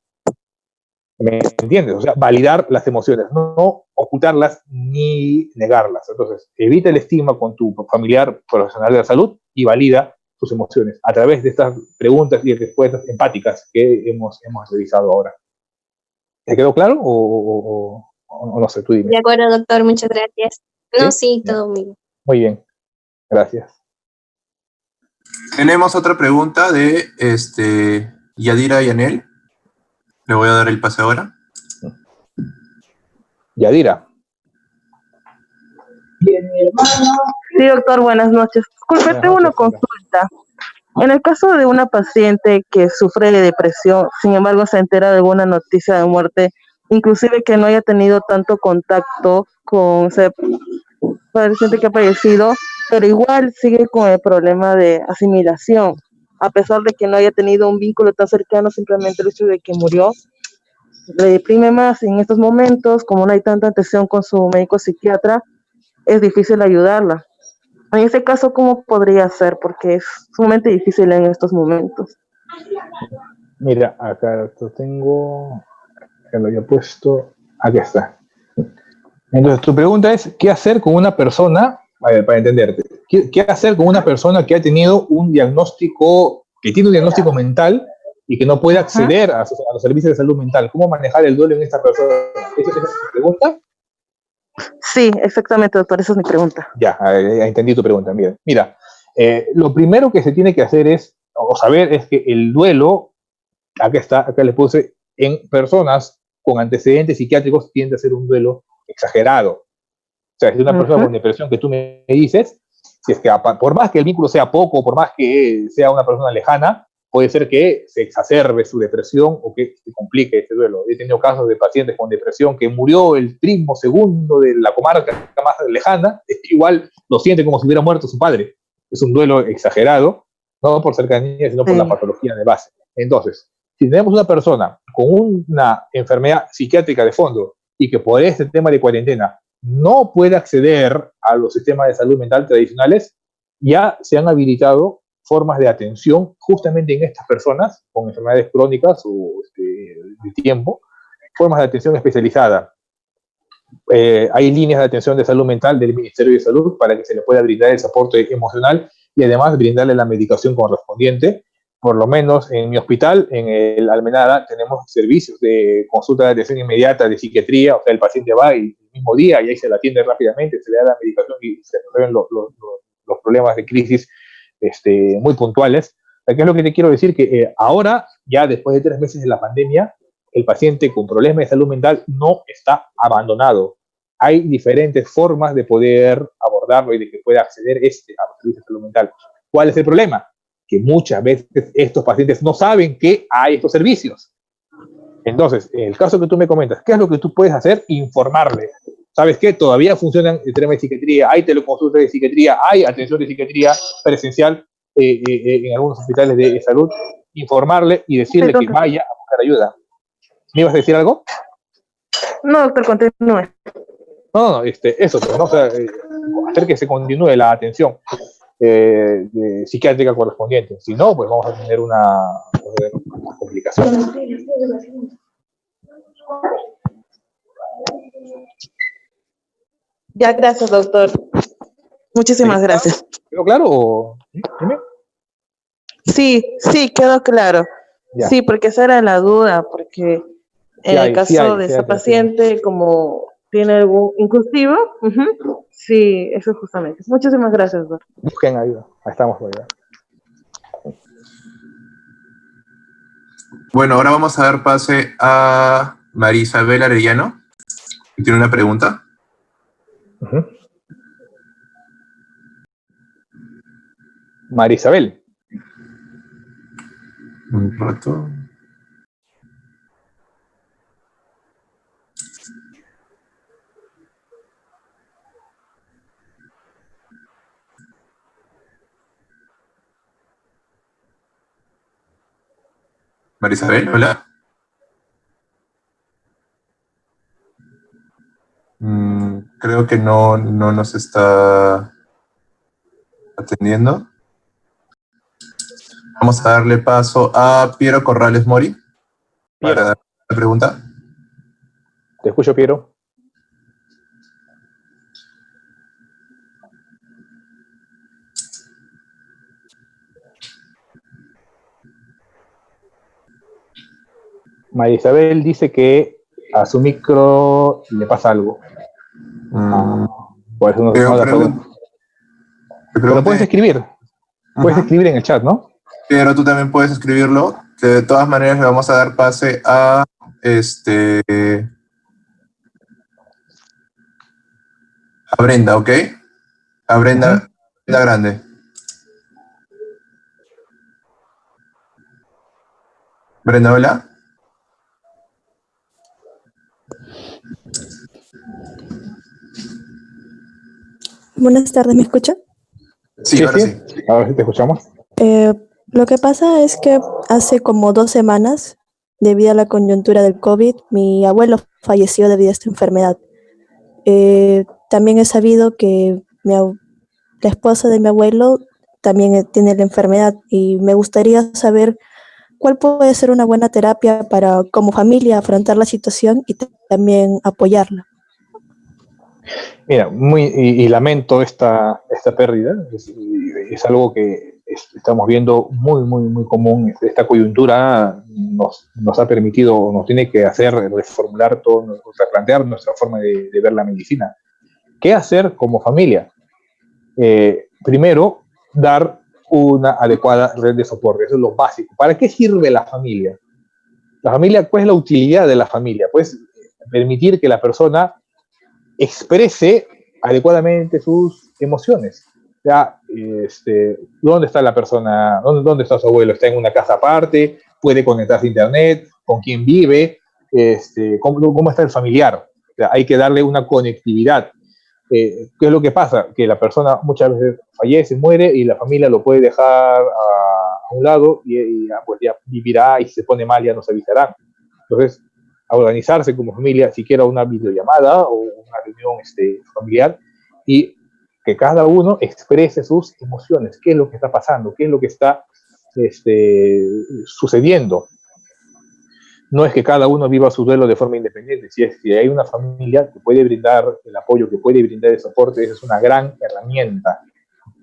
¿Me entiendes? O sea, validar las emociones, no ocultarlas ni negarlas. Entonces, evita el estigma con tu familiar profesional de la salud y valida tus emociones a través de estas preguntas y respuestas empáticas que hemos revisado ahora. ¿Te quedó claro o no sé, tú dime? De acuerdo, doctor, muchas gracias. No, sí, todo muy bien. Muy bien, gracias. Tenemos otra pregunta de Yadira Yanel. Le voy a dar el pase ahora. Yadira. Bien, mi hermano. Sí, doctor, buenas noches. Disculpe, tengo una consulta. En el caso de una paciente que sufre de depresión, sin embargo se entera de alguna noticia de muerte, inclusive que no haya tenido tanto contacto con ese paciente que ha fallecido, pero igual sigue con el problema de asimilación, a pesar de que no haya tenido un vínculo tan cercano, simplemente el hecho de que murió, le deprime más en estos momentos, como no hay tanta atención con su médico psiquiatra, es difícil ayudarla. En ese caso, ¿cómo podría ser? Porque es sumamente difícil en estos momentos. Mira, acá lo tengo, que lo había puesto, aquí está. Entonces, tu pregunta es, ¿qué hacer con una persona, a ver, para entenderte, ¿qué hacer con una persona que ha tenido un diagnóstico, que tiene un diagnóstico mental y que no puede acceder a los servicios de salud mental? ¿Cómo manejar el duelo en esta persona? ¿Esa es tu pregunta? Sí, exactamente, doctor, esa es mi pregunta. Ya, entendí tu pregunta. Mira, lo primero que se tiene que hacer es, o saber, es que el duelo, acá le puse, en personas con antecedentes psiquiátricos tiende a ser un duelo exagerado. O sea, si es una persona con depresión que tú me dices, si es que por más que el vínculo sea poco, por más que sea una persona lejana, puede ser que se exacerbe su depresión o que se complique este duelo. He tenido casos de pacientes con depresión que murió el primo segundo de la comarca más lejana, igual lo siente como si hubiera muerto su padre. Es un duelo exagerado, no por cercanía, sino por la patología de base. Entonces, si tenemos una persona con una enfermedad psiquiátrica de fondo y que por este tema de cuarentena no puede acceder a los sistemas de salud mental tradicionales, ya se han habilitado formas de atención justamente en estas personas con enfermedades crónicas o de tiempo, formas de atención especializada. Hay líneas de atención de salud mental del Ministerio de Salud para que se le pueda brindar el soporte emocional y además brindarle la medicación correspondiente. Por lo menos en mi hospital, en el Almenara, tenemos servicios de consulta de atención inmediata de psiquiatría, o sea, el paciente va y el mismo día y ahí se le atiende rápidamente, se le da la medicación y se resuelven los problemas de crisis muy puntuales. ¿Qué es lo que te quiero decir? Que ahora, ya después de 3 meses de la pandemia, el paciente con problemas de salud mental no está abandonado. Hay diferentes formas de poder abordarlo y de que pueda acceder a los servicios de salud mental. ¿Cuál es el problema? Que muchas veces estos pacientes no saben que hay estos servicios. Entonces, en el caso que tú me comentas, ¿qué es lo que tú puedes hacer? Informarle. ¿Sabes qué? Todavía funcionan el tema de psiquiatría, hay teleconsultas de psiquiatría, hay atención de psiquiatría presencial en algunos hospitales de salud. Informarle y decirle que vaya a buscar ayuda. ¿Me ibas a decir algo? No, doctor, continúe. No, eso, pues, ¿no? O sea, hacer que se continúe la atención psiquiátrica correspondiente. Si no, pues vamos a tener una complicación. Ya, gracias, doctor. Muchísimas gracias. ¿Quedó claro? Dime. Sí, quedó claro. Ya. Sí, porque esa era la duda, porque en el caso de esa paciente, como tiene algún inclusivo, sí, eso es justamente. Muchísimas gracias, doctor. Busquen ayuda. Ahí estamos por ayuda. Bueno, ahora vamos a dar pase a María Isabel Arellano, que tiene una pregunta. María Isabel. Un rato. María Isabel, hola. Creo que no nos está atendiendo. Vamos a darle paso a Piero Corrales Mori para dar la pregunta. Te escucho, Piero. María Isabel dice que a su micro le pasa algo. Por eso no la pregunta. Pero puedes escribir. Puedes escribir en el chat, ¿no? Pero tú también puedes escribirlo. Que de todas maneras le vamos a dar pase a Brenda, ¿ok? A Brenda, Brenda Grande. Brenda, hola. Buenas tardes, ¿me escucha? Sí, ahora sí. Ahora sí te escuchamos. Lo que pasa es que hace como 2 semanas, debido a la coyuntura del COVID, mi abuelo falleció debido a esta enfermedad. También he sabido que la esposa de mi abuelo también tiene la enfermedad y me gustaría saber cuál puede ser una buena terapia para, como familia, afrontar la situación y también apoyarla. Mira, y lamento esta pérdida, es algo que estamos viendo muy común. Esta coyuntura nos ha permitido, nos tiene que hacer reformular todo, replantear nuestra forma de ver la medicina. ¿Qué hacer como familia? Primero, dar una adecuada red de soporte, eso es lo básico. ¿Para qué sirve la familia? La familia, ¿cuál es la utilidad de la familia? Pues permitir que la persona exprese adecuadamente sus emociones. O sea, ¿dónde está la persona? ¿Dónde está su abuelo? ¿Está en una casa aparte? ¿Puede conectarse a internet? ¿Con quién vive? ¿Cómo está el familiar? O sea, hay que darle una conectividad. ¿Qué es lo que pasa? Que la persona muchas veces fallece, muere y la familia lo puede dejar a un lado y pues ya vivirá, y si se pone mal ya nos avisarán. Entonces, a organizarse como familia, siquiera una videollamada o una reunión familiar, y que cada uno exprese sus emociones, qué es lo que está pasando, qué es lo que está sucediendo. No es que cada uno viva su duelo de forma independiente, si hay una familia que puede brindar el apoyo, que puede brindar el soporte, esa es una gran herramienta.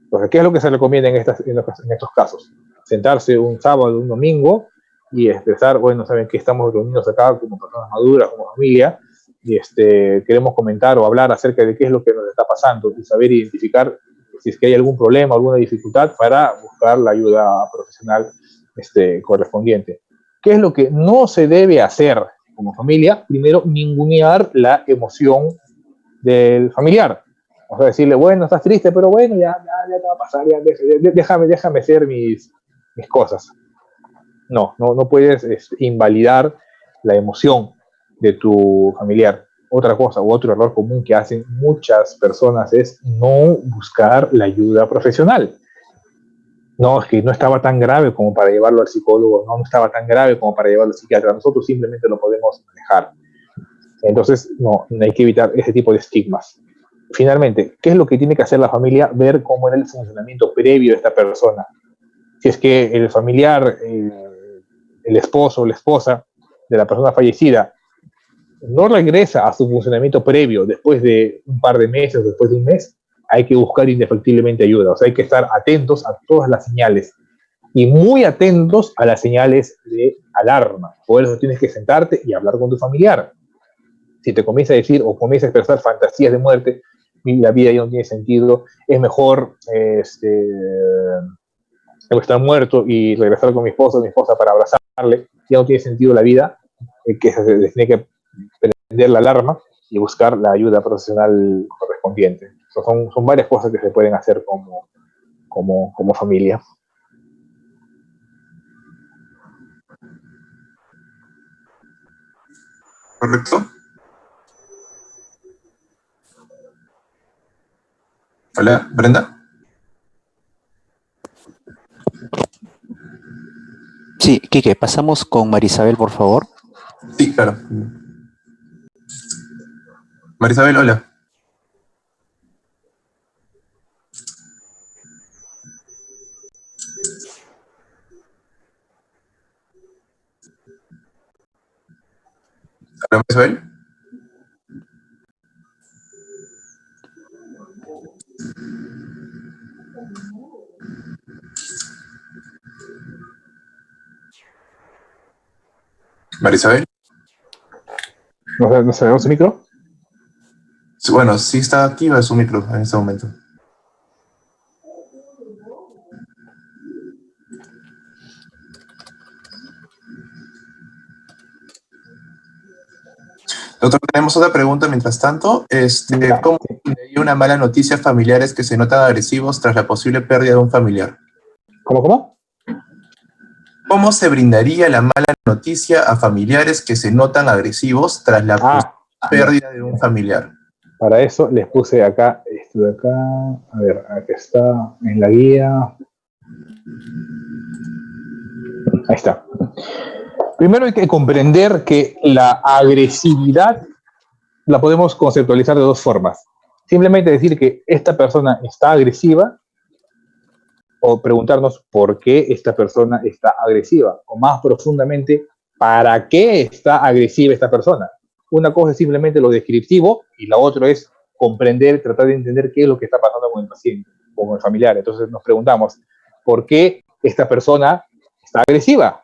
Entonces, ¿qué es lo que se recomienda en estos casos? Sentarse un sábado, un domingo, y expresar, bueno, saben que estamos reunidos acá como personas maduras, como familia, y queremos comentar o hablar acerca de qué es lo que nos está pasando y saber identificar si es que hay algún problema, alguna dificultad, para buscar la ayuda profesional correspondiente. ¿Qué es lo que no se debe hacer como familia? Primero, ningunear la emoción del familiar. O sea, decirle, bueno, estás triste, pero bueno, ya te va a pasar, déjame hacer mis cosas. No puedes invalidar la emoción de tu familiar. Otra cosa, u otro error común que hacen muchas personas es no buscar la ayuda profesional. No, es que no estaba tan grave como para llevarlo al psicólogo, no estaba tan grave como para llevarlo al psiquiatra, nosotros simplemente lo podemos manejar. Entonces, no hay que evitar ese tipo de estigmas. Finalmente, ¿qué es lo que tiene que hacer la familia? Ver cómo era el funcionamiento previo de esta persona. Si es que el familiar, el esposo o la esposa de la persona fallecida no regresa a su funcionamiento previo después de un par de meses, después de un mes, hay que buscar indefectiblemente ayuda. O sea, hay que estar atentos a todas las señales y muy atentos a las señales de alarma. Por eso tienes que sentarte y hablar con tu familiar. Si te comienza a decir o comienza a expresar fantasías de muerte, la vida ya no tiene sentido, es mejor estar muerto y regresar con mi esposa o mi esposa para abrazarle, ya no tiene sentido la vida, que se tiene que prender la alarma y buscar la ayuda profesional correspondiente. Son varias cosas que se pueden hacer como familia. ¿Correcto? Hola, Brenda. Sí, Quique, pasamos con Marisabel, por favor. Sí, claro. Marisabel, hola. Hola, Marisabel. Marisabel. ¿No sabemos su micro? Bueno, sí está activa su micro en este momento. Doctor, tenemos otra pregunta mientras tanto. ¿Cómo sería una mala noticia a familiares que se notan agresivos tras la posible pérdida de un familiar? ¿Cómo? ¿Cómo se brindaría la mala noticia a familiares que se notan agresivos tras la pérdida de un familiar? Para eso les puse acá, esto de acá, a ver, aquí está en la guía. Ahí está. Primero hay que comprender que la agresividad la podemos conceptualizar de dos formas. Simplemente decir que esta persona está agresiva o preguntarnos por qué esta persona está agresiva. O más profundamente, ¿para qué está agresiva esta persona? Una cosa es simplemente lo descriptivo y la otra es comprender, tratar de entender qué es lo que está pasando con el paciente, con el familiar. Entonces nos preguntamos, ¿por qué esta persona está agresiva?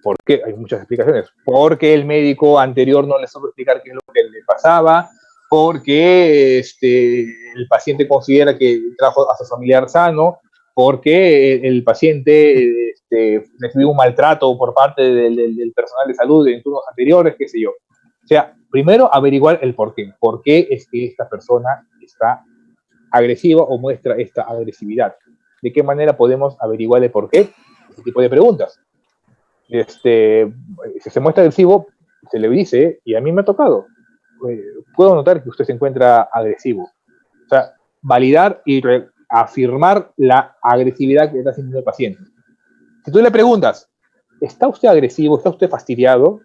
¿Por qué? Hay muchas explicaciones. Porque el médico anterior no le supo explicar qué es lo que le pasaba, porque el paciente considera que trajo a su familiar sano, porque el paciente recibió un maltrato por parte del personal de salud en turnos anteriores, qué sé yo. O sea, primero averiguar el por qué. ¿Por qué es que esta persona está agresiva o muestra esta agresividad? ¿De qué manera podemos averiguar el por qué? Ese tipo de preguntas. Si se muestra agresivo, se le dice, y a mí me ha tocado, puedo notar que usted se encuentra agresivo. O sea, validar y afirmar la agresividad que está sintiendo el paciente. Si tú le preguntas, ¿está usted agresivo? ¿Está usted fastidiado?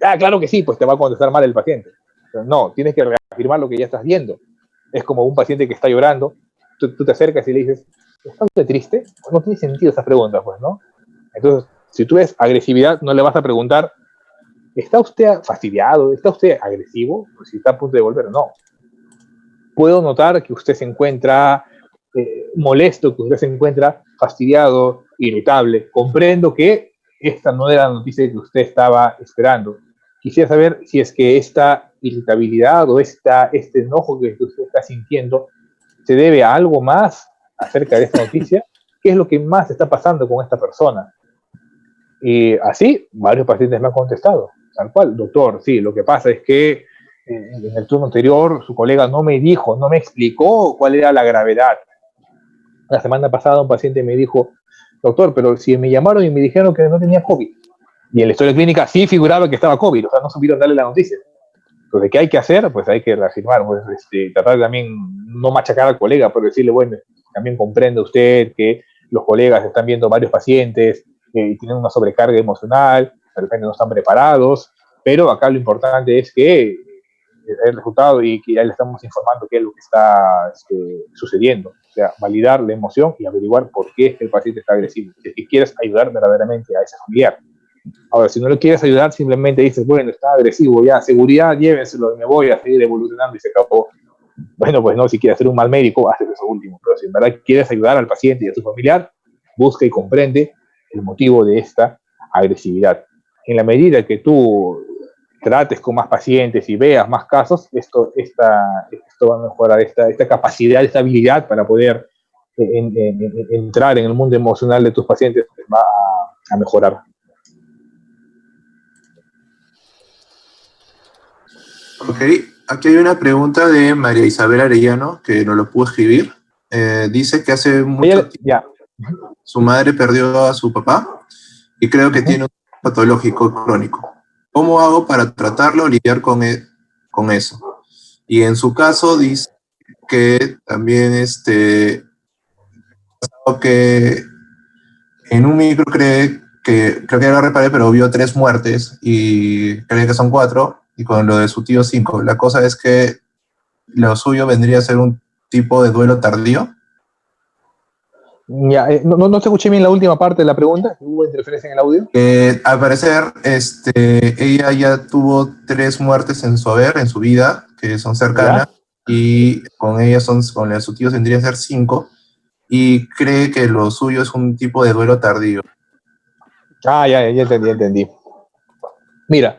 Ah, claro que sí, pues te va a contestar mal el paciente. Pero no, tienes que reafirmar lo que ya estás viendo. Es como un paciente que está llorando, tú te acercas y le dices, ¿está usted triste? Pues no tiene sentido esa pregunta, pues, ¿no? Entonces, si tú ves agresividad, no le vas a preguntar, ¿está usted fastidiado? ¿Está usted agresivo? Pues si está a punto de volver, no. Puedo notar que usted se encuentra molesto, que usted se encuentra fastidiado, irritable. Comprendo que esta no era la noticia que usted estaba esperando. Quisiera saber si es que esta irritabilidad o este enojo que usted está sintiendo se debe a algo más acerca de esta noticia, qué es lo que más está pasando con esta persona. Y así, varios pacientes me han contestado, tal cual, doctor, sí, lo que pasa es que en el turno anterior su colega no me dijo, no me explicó cuál era la gravedad. La semana pasada un paciente me dijo, doctor, pero si me llamaron y me dijeron que no tenía COVID, y en la historia clínica sí figuraba que estaba COVID, o sea, no supieron darle la noticia. Entonces, ¿qué hay que hacer? Pues hay que reafirmar, pues, tratar de también no machacar al colega, pero decirle, bueno, también comprende usted que los colegas están viendo varios pacientes y tienen una sobrecarga emocional, de repente no están preparados, pero acá lo importante es que el resultado y que ya le estamos informando qué es lo que está sucediendo. O sea, validar la emoción y averiguar por qué es que el paciente está agresivo. Si es que quieres ayudar verdaderamente a ese familiar. Ahora, si no le quieres ayudar, simplemente dices, bueno, está agresivo, ya, seguridad, llévenselo, me voy a seguir evolucionando y se acabó. Bueno, pues no, si quieres ser un mal médico, haces eso último. Pero si en verdad quieres ayudar al paciente y a su familiar, busca y comprende el motivo de esta agresividad. En la medida que tú trates con más pacientes y veas más casos, esto va a mejorar esta capacidad, esta habilidad para poder entrar en el mundo emocional de tus pacientes, va a mejorar. Ok, aquí hay una pregunta de María Isabel Arellano, que no lo pudo escribir. Dice que hace mucho tiempo su madre perdió a su papá y creo que tiene un patológico crónico. ¿Cómo hago para tratarlo o lidiar con eso? Y en su caso dice que también que en un micro creo que ya lo reparé, pero vio 3 muertes y cree que son 4, y con lo de su tío 5. La cosa es que lo suyo vendría a ser un tipo de duelo tardío. Ya, no te escuché bien la última parte de la pregunta. ¿Hubo interferencia en el audio? Al parecer, ella ya tuvo 3 muertes en su haber, en su vida, que son cercanas, ¿ya? Y con ellas con la de su tío tendría que ser 5, y cree que lo suyo es un tipo de duelo tardío. Ya entendí. Mira,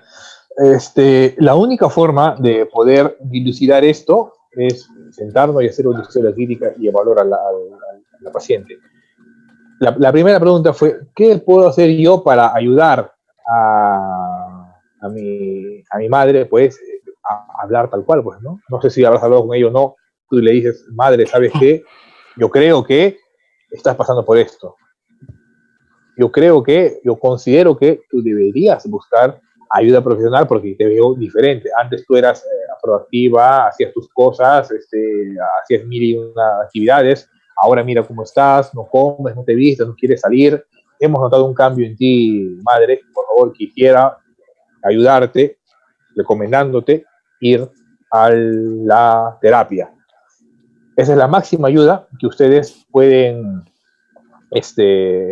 la única forma de poder dilucidar esto es sentarnos y hacer una historia clínica y evaluar a la paciente. La primera pregunta fue, ¿qué puedo hacer yo para ayudar a mi madre, pues, a hablar tal cual, pues, ¿no? No sé si habrás hablado con ella o no. Tú le dices, madre, ¿sabes qué? Yo creo que estás pasando por esto. Yo considero que tú deberías buscar ayuda profesional porque te veo diferente. Antes tú eras proactiva, hacías tus cosas, hacías mil y una actividades. Ahora mira cómo estás, no comes, no te vistes, no quieres salir. Hemos notado un cambio en ti, madre. Por favor, quisiera ayudarte, recomendándote ir a la terapia. Esa es la máxima ayuda que ustedes pueden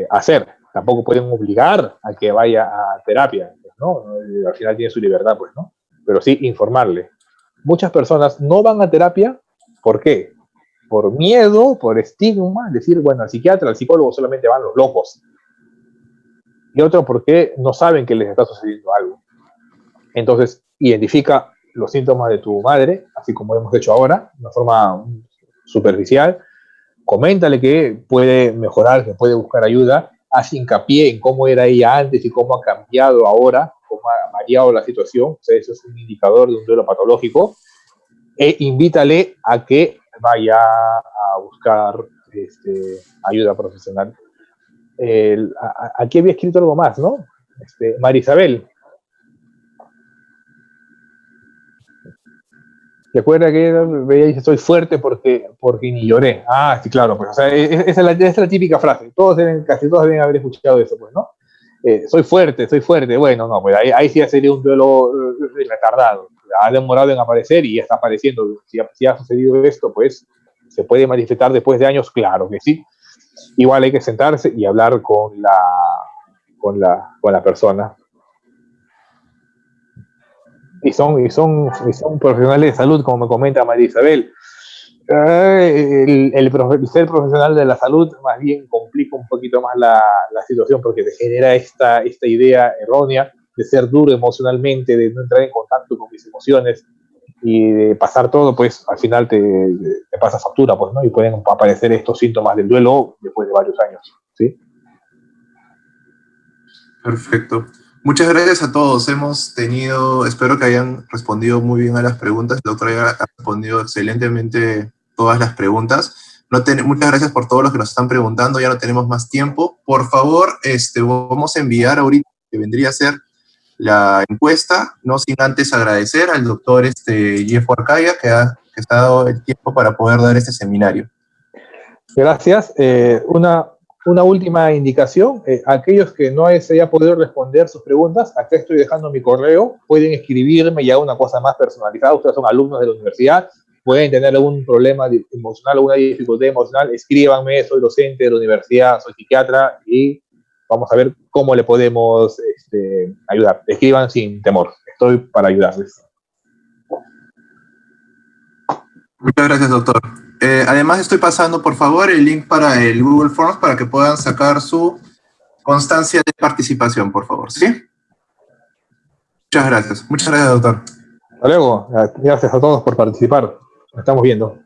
hacer. Tampoco pueden obligar a que vaya a terapia, ¿no? Al final tiene su libertad, pues, ¿no? Pero sí informarle. Muchas personas no van a terapia, ¿por qué? Por miedo, por estigma, decir, bueno, al psiquiatra, al psicólogo solamente van los locos. Y otro porque no saben que les está sucediendo algo. Entonces, identifica los síntomas de tu madre, así como hemos hecho ahora, de una forma superficial. Coméntale que puede mejorar, que puede buscar ayuda, haz hincapié en cómo era ella antes y cómo ha cambiado ahora, cómo ha variado la situación. O sea, eso es un indicador de un duelo patológico. E invítale a que vaya a buscar ayuda profesional. Aquí había escrito algo más, ¿no? María Isabel. Recuerda que veía y dice, estoy fuerte porque ni lloré. Ah, sí, claro, pues, o sea, esa es la típica frase. Casi todos deben haber escuchado eso, pues, ¿no? Soy fuerte. Bueno, no, pues ahí sí sería un duelo retardado. Ha demorado en aparecer y ya está apareciendo. Si ha sucedido esto, pues, ¿se puede manifestar después de años? Claro que sí. Igual hay que sentarse y hablar con la persona. Y son profesionales de salud, como me comenta María Isabel. El ser profesional de la salud más bien complica un poquito más la situación porque te genera esta idea errónea de ser duro emocionalmente, de no entrar en contacto con mis emociones. y de pasar todo, pues al final te pasa factura, pues, ¿no? Y pueden aparecer estos síntomas del duelo después de varios años, ¿sí? Perfecto. Muchas gracias a todos. Hemos tenido, espero que hayan respondido muy bien a las preguntas. El doctor ha respondido excelentemente todas las preguntas. Muchas gracias por todos los que nos están preguntando. Ya no tenemos más tiempo. Por favor, vamos a enviar ahorita que vendría a ser la encuesta, no sin antes agradecer al doctor Jeff Arcaya que ha dado el tiempo para poder dar este seminario. Gracias. Una última indicación. Aquellos que no se haya podido responder sus preguntas, acá estoy dejando mi correo. Pueden escribirme ya una cosa más personalizada. Ustedes son alumnos de la universidad. Pueden tener algún problema emocional, alguna dificultad emocional. Escríbanme. Soy docente de la universidad, soy psiquiatra y vamos a ver cómo le podemos ayudar. Escriban sin temor. Estoy para ayudarles. Muchas gracias, doctor. Además, estoy pasando, por favor, el link para el Google Forms para que puedan sacar su constancia de participación, por favor, ¿sí? Muchas gracias. Muchas gracias, doctor. Hasta luego. Gracias a todos por participar. Nos estamos viendo.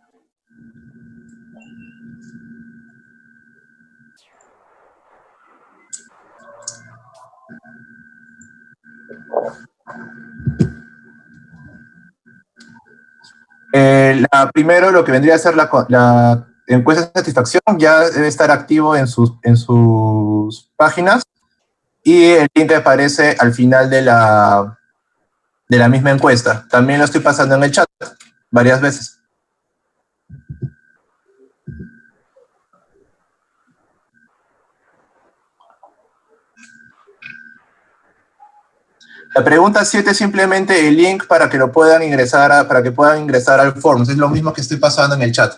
Primero, lo que vendría a ser la encuesta de satisfacción ya debe estar activo en sus páginas y el link aparece al final de la misma encuesta. También lo estoy pasando en el chat varias veces. La pregunta 7 es simplemente el link para que lo puedan ingresar para que puedan ingresar al Forms. Es lo mismo que estoy pasando en el chat.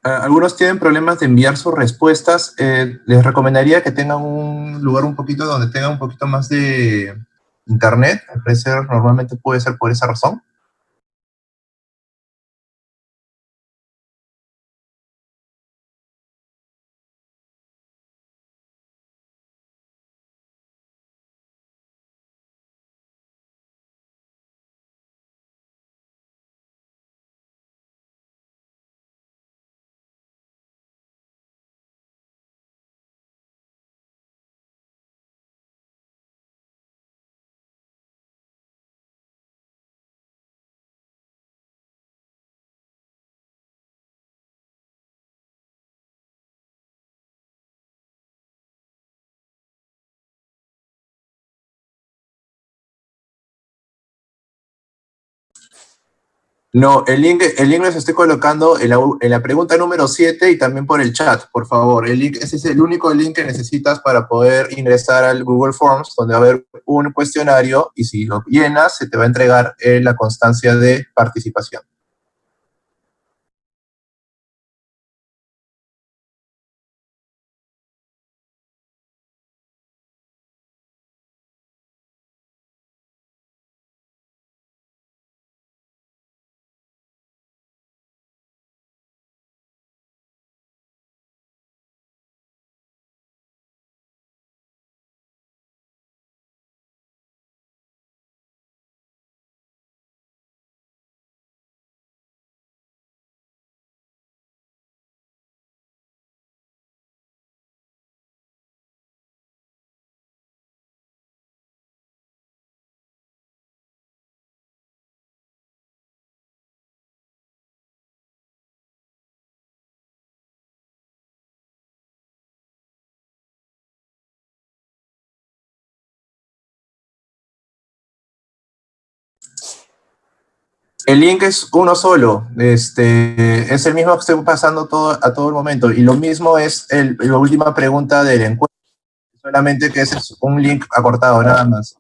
Algunos tienen problemas de enviar sus respuestas. Les recomendaría que tengan un lugar un poquito donde tengan un poquito más de internet. Al parecer, normalmente puede ser por esa razón. No, el link los estoy colocando en la pregunta número 7 y también por el chat, por favor. Ese es el único link que necesitas para poder ingresar al Google Forms, donde va a haber un cuestionario y si lo llenas, se te va a entregar la constancia de participación. El link es uno solo, es el mismo que estoy pasando a todo el momento, y lo mismo es la última pregunta del encuentro, solamente que ese es un link acortado, nada más.